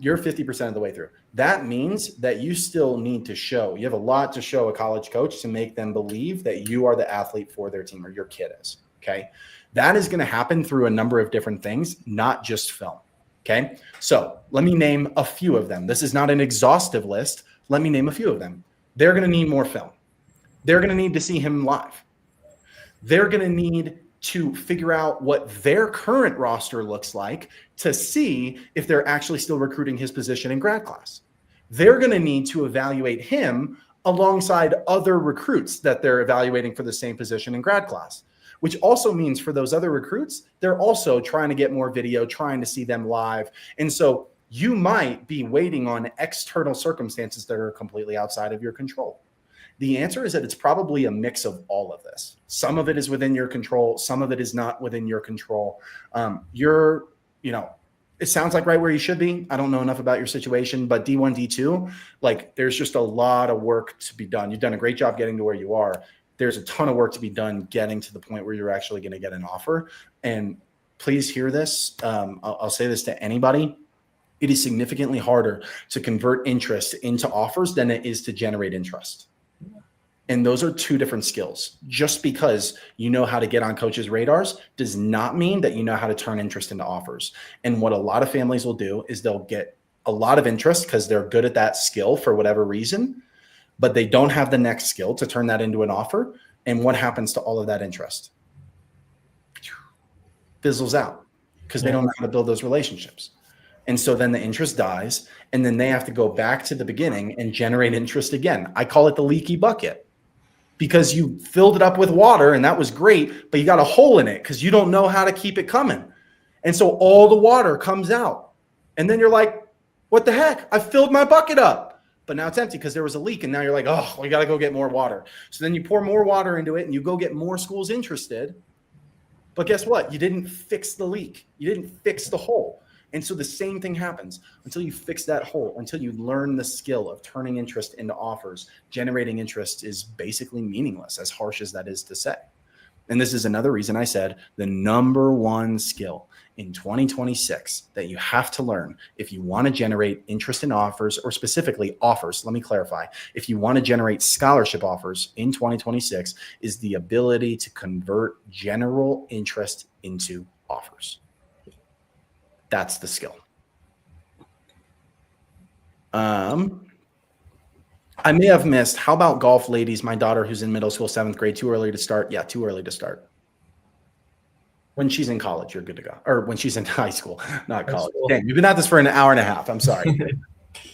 You're 50% of the way through. That means that you still need to show, you have a lot to show a college coach to make them believe that you are the athlete for their team or your kid is. Okay. That is going to happen through a number of different things, not just film. Okay. So let me name a few of them. This is not an exhaustive list. Let me name a few of them. They're going to need more film. They're going to need to see him live. They're going to need to figure out what their current roster looks like to see if they're actually still recruiting his position in grad class. They're going to need to evaluate him alongside other recruits that they're evaluating for the same position in grad class, which also means for those other recruits, they're also trying to get more video, trying to see them live. And so you might be waiting on external circumstances that are completely outside of your control. The answer is that it's probably a mix of all of this. Some of it is within your control. Some of it is not within your control. It sounds like right where you should be. I don't know enough about your situation, but D1, D2, like there's just a lot of work to be done. You've done a great job getting to where you are. There's a ton of work to be done getting to the point where you're actually going to get an offer. And please hear this. I'll say this to anybody. It is significantly harder to convert interest into offers than it is to generate interest. And those are two different skills. Just because you know how to get on coaches' radars does not mean that you know how to turn interest into offers. And what a lot of families will do is they'll get a lot of interest because they're good at that skill for whatever reason, but they don't have the next skill to turn that into an offer. And what happens to all of that interest? Fizzles out because they don't know how to build those relationships. And so then the interest dies, and then they have to go back to the beginning and generate interest again. I call it the leaky bucket. Because you filled it up with water and that was great, but you got a hole in it because you don't know how to keep it coming. And so all the water comes out. And then you're like, what the heck? I filled my bucket up. But now it's empty because there was a leak. And now you're like, oh, we got to go get more water. So then you pour more water into it and you go get more schools interested. But guess what? You didn't fix the leak. You didn't fix the hole. And so the same thing happens until you fix that hole, until you learn the skill of turning interest into offers. Generating interest is basically meaningless, as harsh as that is to say. And this is another reason I said the number one skill in 2026 that you have to learn if you want to generate interest in offers, or specifically offers. Let me clarify. If you want to generate scholarship offers in 2026, is the ability to convert general interest into offers. That's the skill. I may have missed. How about golf, ladies? My daughter, who's in middle school, 7th grade, too early to start? Yeah, too early to start. When she's in college, you're good to go. Or when she's in high school, not college. Dang, we've been at this for an hour and a half. I'm sorry.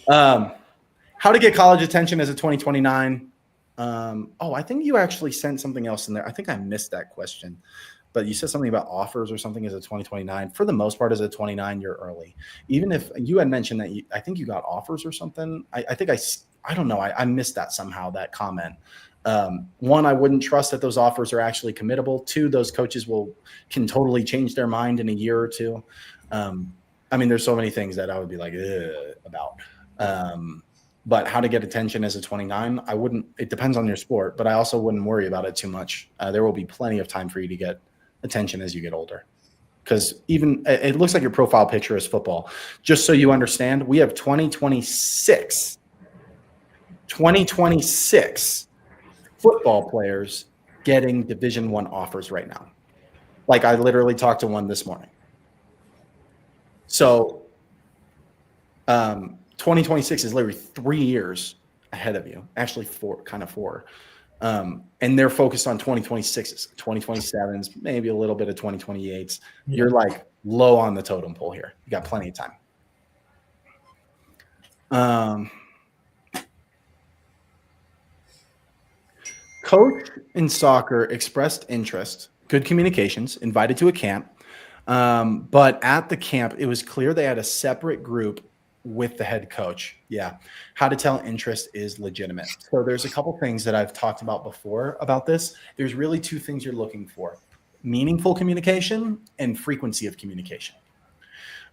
How to get college attention as a 2029? I think you actually sent something else in there. I think I missed that question. But you said something about offers or something as a 2029. For the most part, as a 29, you're early. Even if you had mentioned that I think you got offers or something. I don't know. I missed that somehow, that comment. One, I wouldn't trust that those offers are actually committable. Two, those coaches can totally change their mind in a year or two. There's so many things that I would be like, about. But how to get attention as a 29, it depends on your sport, but I also wouldn't worry about it too much. There will be plenty of time for you to get attention as you get older, because even it looks like your profile picture is football. Just so you understand, we have 2026 football players getting Division I offers right now. Like I literally talked to one this morning. So 2026 is literally 3 years ahead of you, actually four. And they're focused on 2026s, 2027s, maybe a little bit of 2028s. Yeah. You're like low on the totem pole here. You got plenty of time. Coach in soccer expressed interest, good communications, invited to a camp. But at the camp, it was clear they had a separate group with the head coach. Yeah. How to tell interest is legitimate. So there's a couple things that I've talked about before about this. There's really two things you're looking for: meaningful communication and frequency of communication.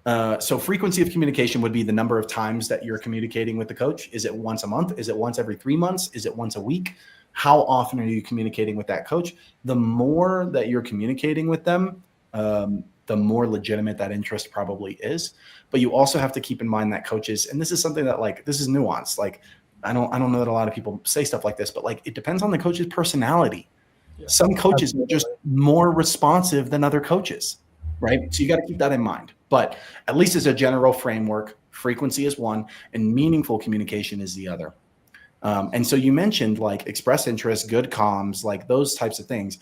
So frequency of communication would be the number of times that you're communicating with the coach. Is it once a month? Is it once every 3 months? Is it once a week? How often are you communicating with that coach? The more that you're communicating with them, the more legitimate that interest probably is. But you also have to keep in mind that coaches, and this is something that this is nuanced. I don't know that a lot of people say stuff like this, but it depends on the coach's personality. Yeah. Some coaches are just more responsive than other coaches, right? So you got to keep that in mind. But at least as a general framework, frequency is one and meaningful communication is the other. And so you mentioned like express interest, good comms, like those types of things.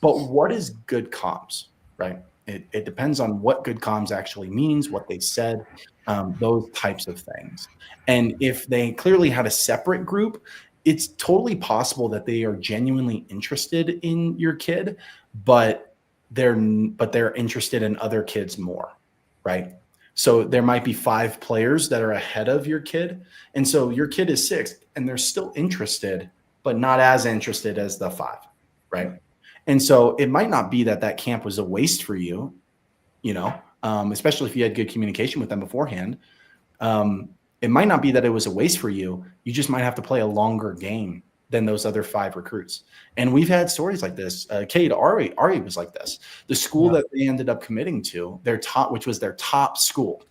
But what is good comms, right? It depends on what good comms actually means, what they said, those types of things. And if they clearly had a separate group, it's totally possible that they are genuinely interested in your kid, but they're interested in other kids more, right? So there might be 5 players that are ahead of your kid, and so your kid is 6th, and they're still interested, but not as interested as the 5, right? And so it might not be that that camp was a waste for you, especially if you had good communication with them beforehand. It might not be that it was a waste for you. You just might have to play a longer game than those other 5 recruits. And we've had stories like this. Cade, Ari was like this. The school that they ended up committing to, which was their top school,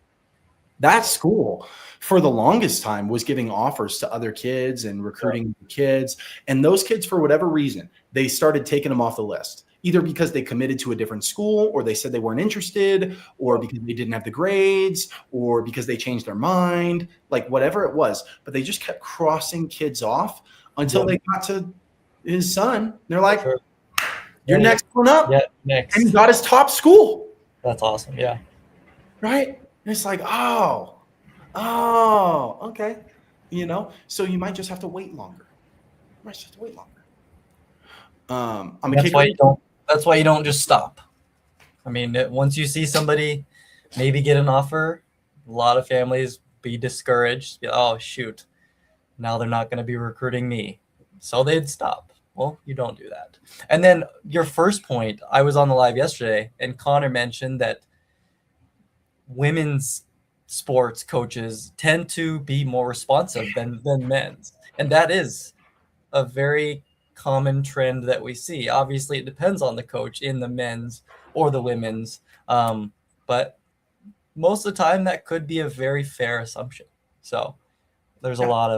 that school for the longest time was giving offers to other kids and recruiting kids. And those kids, for whatever reason, they started taking them off the list, either because they committed to a different school, or they said they weren't interested, or because they didn't have the grades, or because they changed their mind, like whatever it was. But they just kept crossing kids off until they got to his son. They're like, you're next one up. Yeah, next. And he got his top school. That's awesome. Yeah. Right? And it's like, oh, okay. So you might just have to wait longer. That's why you don't just stop. I mean, once you see somebody maybe get an offer, a lot of families be discouraged. Oh, shoot. Now they're not going to be recruiting me. So they'd stop. Well, you don't do that. And then your first point, I was on the live yesterday, and Connor mentioned that women's sports coaches tend to be more responsive than men's. And that is a very common trend that we see. Obviously, it depends on the coach in the men's or the women's. But most of the time, that could be a very fair assumption. So there's a lot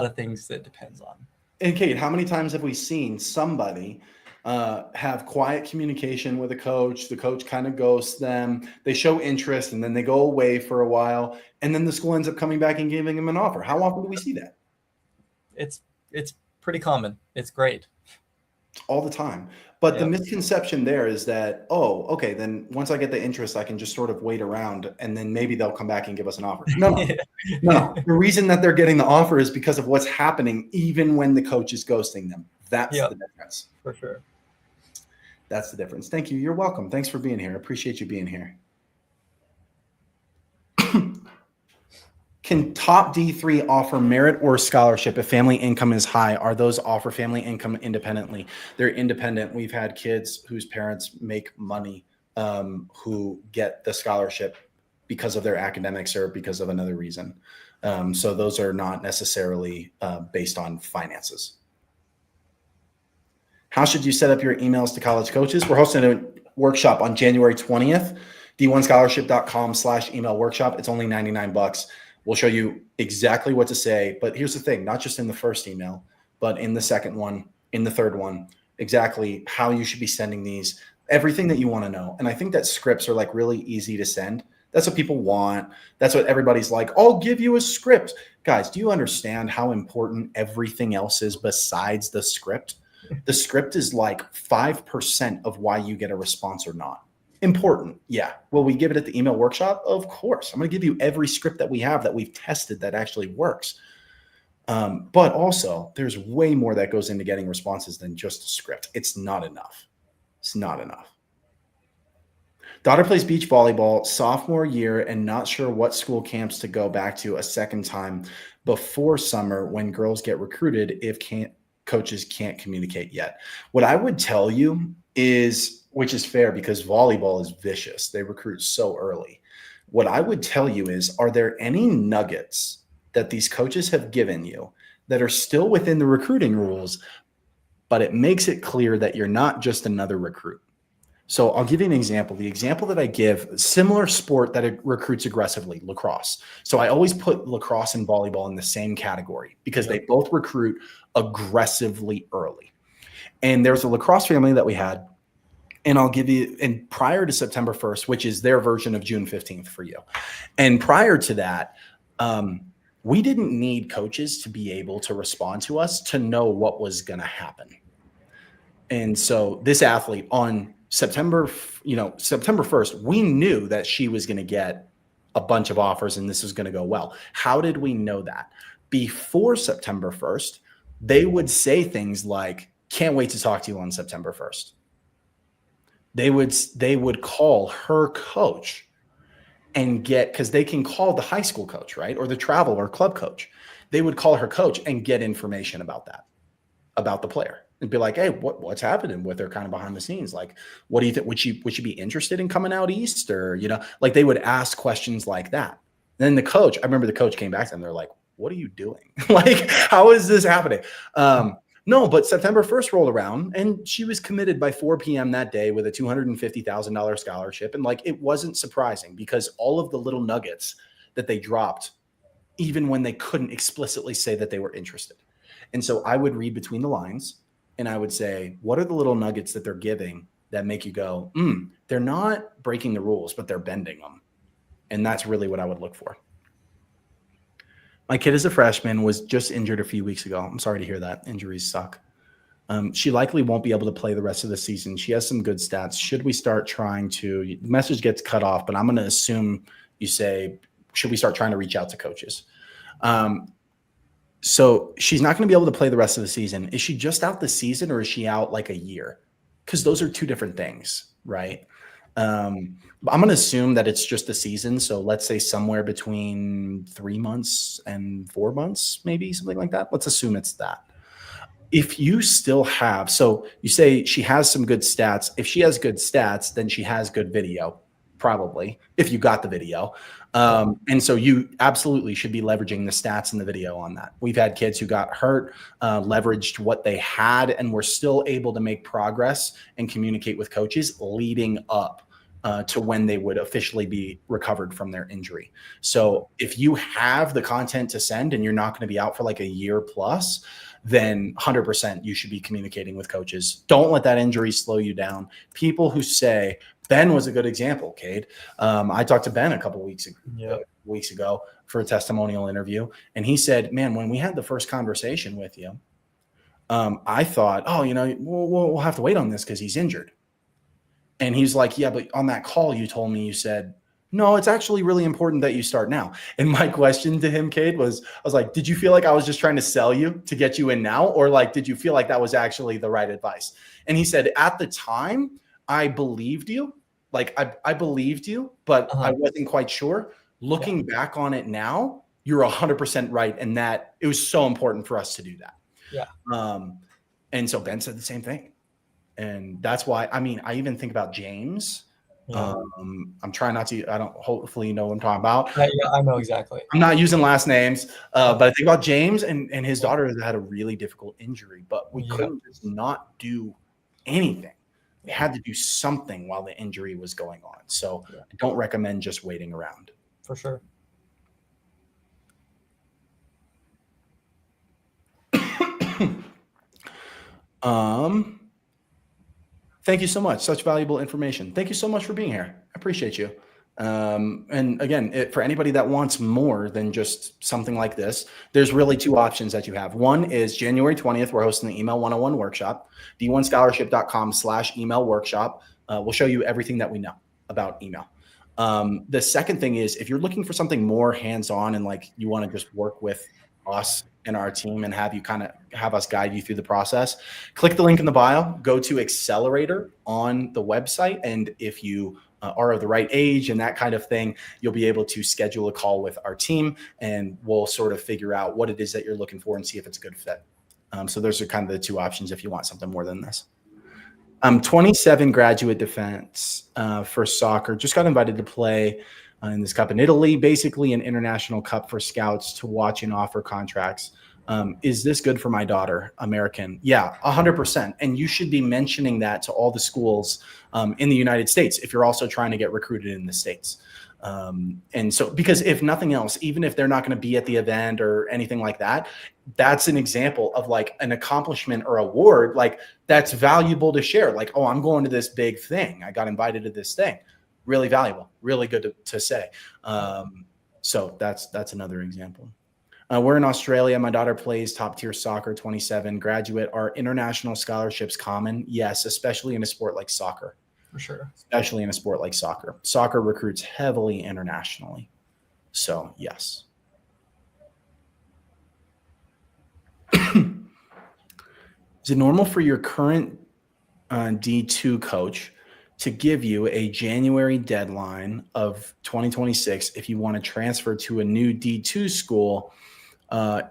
of things that depends on. And Kate, how many times have we seen somebody have quiet communication with a coach? The coach kind of ghosts them. They show interest, and then they go away for a while, and then the school ends up coming back and giving them an offer. How often do we see that? It's pretty common. It's great. All the time. But the misconception there is that, oh, okay, then once I get the interest, I can just sort of wait around, and then maybe they'll come back and give us an offer. No. The reason that they're getting the offer is because of what's happening, even when the coach is ghosting them. That's the difference. For sure. That's the difference. Thank you. You're welcome. Thanks for being here. I appreciate you being here. Can top D3 offer merit or scholarship if family income is high? Are those offer family income independently? They're independent. We've had kids whose parents make money who get the scholarship because of their academics or because of another reason. So those are not necessarily based on finances. How should you set up your emails to college coaches? We're hosting a workshop on January 20th, d1scholarship.com/email workshop. It's only $99. We'll show you exactly what to say. But here's the thing, not just in the first email, but in the second one, in the third one, exactly how you should be sending these, everything that you want to know. And I think that scripts are like really easy to send. That's what people want. That's what everybody's like, I'll give you a script. Guys, do you understand how important everything else is besides the script? The script is like 5% of why you get a response or not. Important. Yeah. Will we give it at the email workshop? Of course. I'm going to give you every script that we have that we've tested that actually works. But also, there's way more that goes into getting responses than just a script. It's not enough. It's not enough. Daughter plays beach volleyball sophomore year and not sure what school camps to go back to a second time before summer when girls get recruited if coaches can't communicate yet. What I would tell you is, which is fair because volleyball is vicious. They recruit so early. What I would tell you is, are there any nuggets that these coaches have given you that are still within the recruiting rules, but it makes it clear that you're not just another recruit? So I'll give you an example. The example that I give, similar sport that it recruits aggressively, lacrosse. So I always put lacrosse and volleyball in the same category because they both recruit aggressively early. And there's a lacrosse family that we had, and I'll give you, and prior to September 1st, which is their version of June 15th for you. And prior to that, we didn't need coaches to be able to respond to us to know what was going to happen. And so this athlete on September 1st, we knew that she was going to get a bunch of offers and this was going to go well. How did we know that? Before September 1st, they would say things like, can't wait to talk to you on September 1st. They would call her coach and because they can call the high school coach, right? Or the travel or club coach. They would call her coach and get information about that, about the player, and be like, hey, what's happening with her kind of behind the scenes? Like, what do you think? Would she be interested in coming out east? Or, like they would ask questions like that. Then the coach, I remember the coach came back to them. They're like, what are you doing? Like, how is this happening? No, but September 1st rolled around and she was committed by 4 p.m. that day with a $250,000 scholarship. And like, it wasn't surprising because all of the little nuggets that they dropped, even when they couldn't explicitly say that they were interested. And so I would read between the lines and I would say, what are the little nuggets that they're giving that make you go, they're not breaking the rules, but they're bending them. And that's really what I would look for. My kid is a freshman, was just injured a few weeks ago. I'm sorry to hear that. Injuries suck. She likely won't be able to play the rest of the season. She has some good stats. Should we start trying to – the message gets cut off, but I'm going to assume you say, should we start trying to reach out to coaches? So she's not going to be able to play the rest of the season. Is she just out the season or is she out like a year? Because those are two different things, right? I'm going to assume that it's just a season. So let's say somewhere between 3 months and 4 months, maybe something like that. Let's assume it's that. If you still have, so you say she has some good stats. If she has good stats, then she has good video, probably, if you got the video. And so you absolutely should be leveraging the stats in the video on that. We've had kids who got hurt, leveraged what they had, and were still able to make progress and communicate with coaches leading up to when they would officially be recovered from their injury. So if you have the content to send and you're not going to be out for like a year plus, then 100% you should be communicating with coaches. Don't let that injury slow you down. People who say, Ben was a good example, Cade. I talked to Ben a couple weeks ago for a testimonial interview, and he said, man, when we had the first conversation with you, I thought, we'll have to wait on this because he's injured. And he's like, yeah, but on that call you told me, you said, no, it's actually really important that you start now. And my question to him, Cade, was, I was like, did you feel like I was just trying to sell you to get you in now? Or like, did you feel like that was actually the right advice? And he said, at the time, I believed you. Like I believed you, but I wasn't quite sure. Looking back on it now, you're 100% right. And that it was so important for us to do that. Yeah. And so Ben said the same thing. And that's why, I even think about James. Yeah. I'm trying not to, hopefully you know what I'm talking about. Yeah, I know exactly. I'm not using last names, but I think about James and his daughter had a really difficult injury, but we couldn't just not do anything. We had to do something while the injury was going on. So I don't recommend just waiting around. For sure. Thank you so much. Such valuable information. Thank you so much for being here. I appreciate you. And again, for anybody that wants more than just something like this, there's really two options that you have. One is January 20th, we're hosting the Email 101 workshop, d1scholarship.com/email workshop. We'll show you everything that we know about email. The second thing is if you're looking for something more hands-on and like you want to just work with us and our team and have us guide you through the process, click the link in the bio, go to Accelerator on the website. And if you are of the right age and that kind of thing, you'll be able to schedule a call with our team and we'll sort of figure out what it is that you're looking for and see if it's a good fit. So those are kind of the two options if you want something more than this. 27 graduate defense for soccer. Just got invited to play in this cup in Italy, basically an international cup for scouts to watch and offer contracts. Is this good for my daughter? American. Yeah, 100%. And you should be mentioning that to all the schools in the United States if you're also trying to get recruited in the States. And so, because if nothing else, even if they're not going to be at the event or anything like that, that's an example of like an accomplishment or award, like that's valuable to share. Like, oh, I'm going to this big thing. I got invited to this thing. Really valuable, really good to say. So that's another example. We're in Australia. My daughter plays top tier soccer, 27, graduate. Are international scholarships common? Yes, especially in a sport like soccer. For sure. Especially in a sport like soccer. Soccer recruits heavily internationally. So, yes. Is it normal for your current D2 coach to give you a January deadline of 2026 if you want to transfer to a new D2 school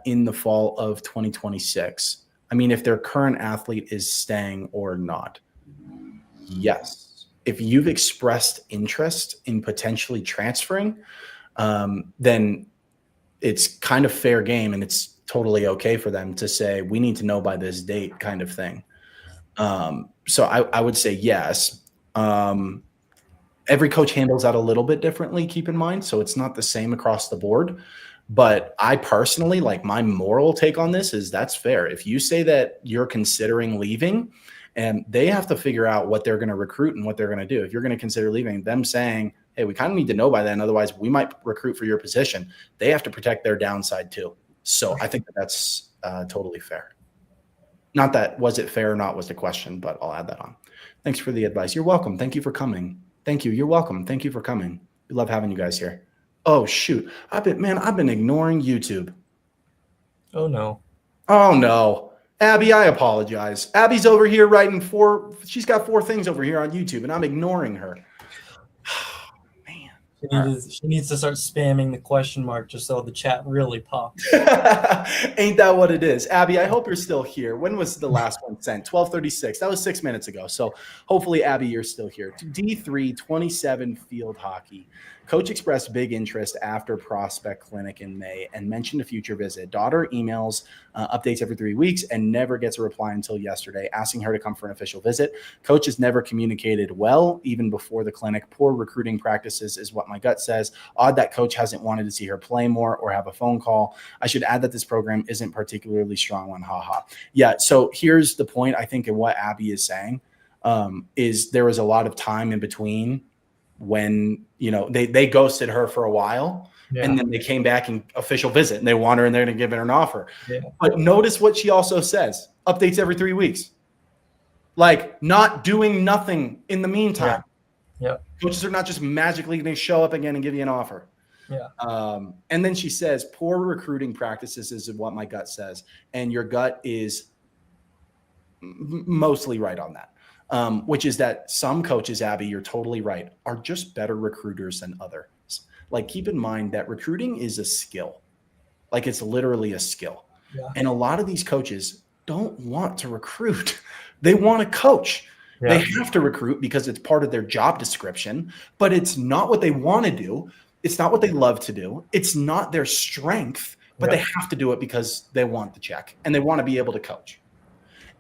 in the fall of 2026? I mean, if their current athlete is staying or not. Yes. If you've expressed interest in potentially transferring, then it's kind of fair game, and it's totally okay for them to say, we need to know by this date kind of thing. So I would say yes. Every coach handles that a little bit differently, keep in mind. So it's not the same across the board. But I personally, like, my moral take on this is that's fair. If you say that you're considering leaving, and they have to figure out what they're going to recruit and what they're going to do. If you're going to consider leaving, them saying, hey, we kind of need to know by then, otherwise we might recruit for your position. They have to protect their downside too. So I think that's totally fair. Not that was it fair or not was the question, but I'll add that on. Thanks for the advice. You're welcome. Thank you for coming. Thank you. You're welcome. Thank you for coming. We love having you guys here. Oh, shoot. I've been ignoring YouTube. Oh, no. Oh, no. Abby, I apologize. Abby's over here writing she's got 4 things over here on YouTube, and I'm ignoring her. Man. She needs to start spamming the question mark just so the chat really pops. Ain't that what it is? Abby, I hope you're still here. When was the last one sent? 12:36. That was 6 minutes ago. So hopefully, Abby, you're still here. D3 27 field hockey. Coach expressed big interest after prospect clinic in May and mentioned a future visit. Daughter emails updates every 3 weeks and never gets a reply until yesterday, asking her to come for an official visit. Coach has never communicated well, even before the clinic. Poor recruiting practices is what my gut says. Odd that coach hasn't wanted to see her play more or have a phone call. I should add that this program isn't particularly strong on haha. Yeah, so here's the point, I think, in what Abby is saying, is there was a lot of time in between when, they ghosted her for a while. Yeah. And then they came back and official visit and they want her and they're going to give her an offer. Yeah. But notice what she also says, updates every 3 weeks, like not doing nothing in the meantime. Yeah. Coaches are not just magically going to show up again and give you an offer. Yeah. And then she says, poor recruiting practices is what my gut says. And your gut is mostly right on that. Which is that some coaches, Abby, you're totally right, are just better recruiters than others. Like, keep in mind that recruiting is a skill. Like, it's literally a skill. Yeah. And a lot of these coaches don't want to recruit. They want to coach. Yeah. They have to recruit because it's part of their job description, but it's not what they want to do. It's not what they love to do. It's not their strength, but they have to do it because they want the check and they want to be able to coach.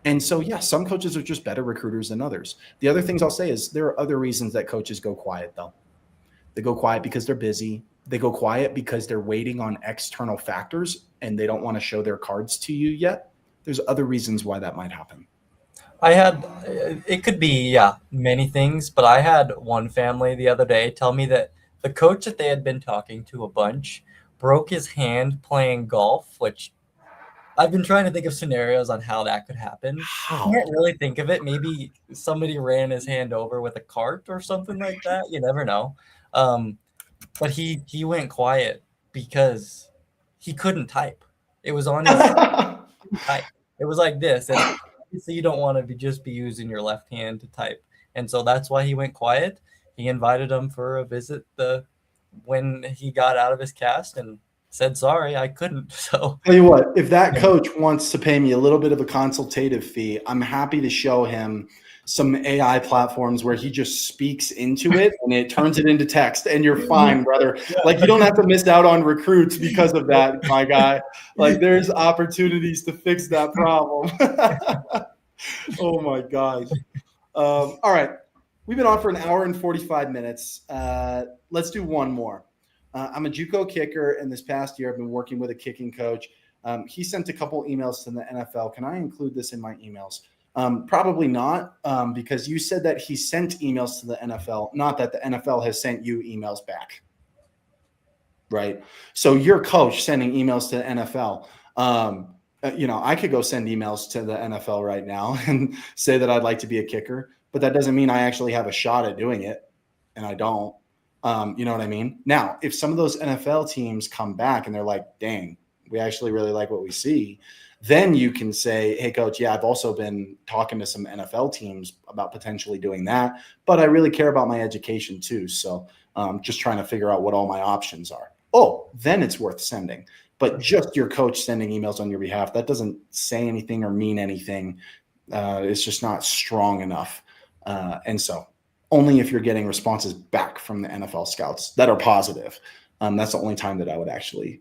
And so, yeah, some coaches are just better recruiters than others. The other things I'll say is there are other reasons that coaches go quiet, though. They go quiet because they're busy. They go quiet because they're waiting on external factors and they don't want to show their cards to you yet. There's other reasons why that might happen. It could be, many things, but I had one family the other day tell me that the coach that they had been talking to a bunch broke his hand playing golf, which I've been trying to think of scenarios on how that could happen. I can't really think of it. Maybe somebody ran his hand over with a cart or something like that. You never know. But he went quiet because he couldn't type. It was on his type. It was like this. And obviously you don't want to just be using your left hand to type. And so that's why he went quiet. He invited him for a visit when he got out of his cast and said, sorry, I couldn't. So tell you what, if that coach wants to pay me a little bit of a consultative fee, I'm happy to show him some AI platforms where he just speaks into it and it turns it into text, and you're fine, brother. Like, you don't have to miss out on recruits because of that, my guy. Like, there's opportunities to fix that problem. Oh my gosh. All right. We've been on for an hour and 45 minutes. Let's do one more. I'm a JUCO kicker, and this past year I've been working with a kicking coach. He sent a couple emails to the NFL. Can I include this in my emails? Probably not, because you said that he sent emails to the NFL, not that the NFL has sent you emails back. right? So your coach sending emails to the NFL. I could go send emails to the NFL right now and say that I'd like to be a kicker, but that doesn't mean I actually have a shot at doing it, and I don't. You know what I mean? Now, if some of those NFL teams come back and they're like, dang, we actually really like what we see, then you can say, hey, coach, yeah, I've also been talking to some NFL teams about potentially doing that, but I really care about my education too. So just trying to figure out what all my options are. Oh, then it's worth sending. But just your coach sending emails on your behalf, that doesn't say anything or mean anything. It's just not strong enough. And so only if you're getting responses back from the NFL scouts that are positive. That's the only time that I would actually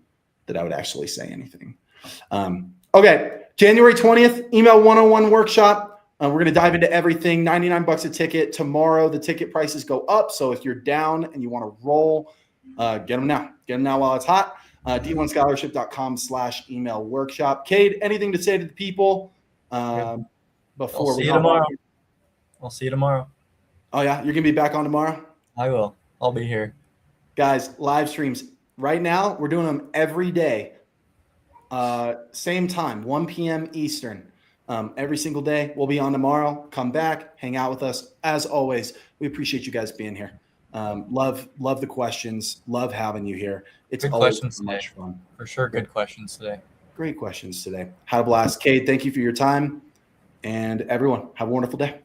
say anything. Okay, January 20th, email 101 workshop. We're going to dive into everything. $99 a ticket. Tomorrow, the ticket prices go up. So if you're down and you want to roll, get them now. Get them now while it's hot. D1scholarship.com/email workshop. Cade, anything to say to the people before I'll see we you tomorrow? I'll see you tomorrow. Oh, yeah? You're going to be back on tomorrow? I will. I'll be here. Guys, live streams. Right now, we're doing them every day. Same time, 1 p.m. Eastern. Every single day. We'll be on tomorrow. Come back, hang out with us. As always, we appreciate you guys being here. Love the questions. Love having you here. It's Good always questions much today. fun. For sure, good questions today. Great questions today. Had a blast. Cade, thank you for your time. And everyone, have a wonderful day.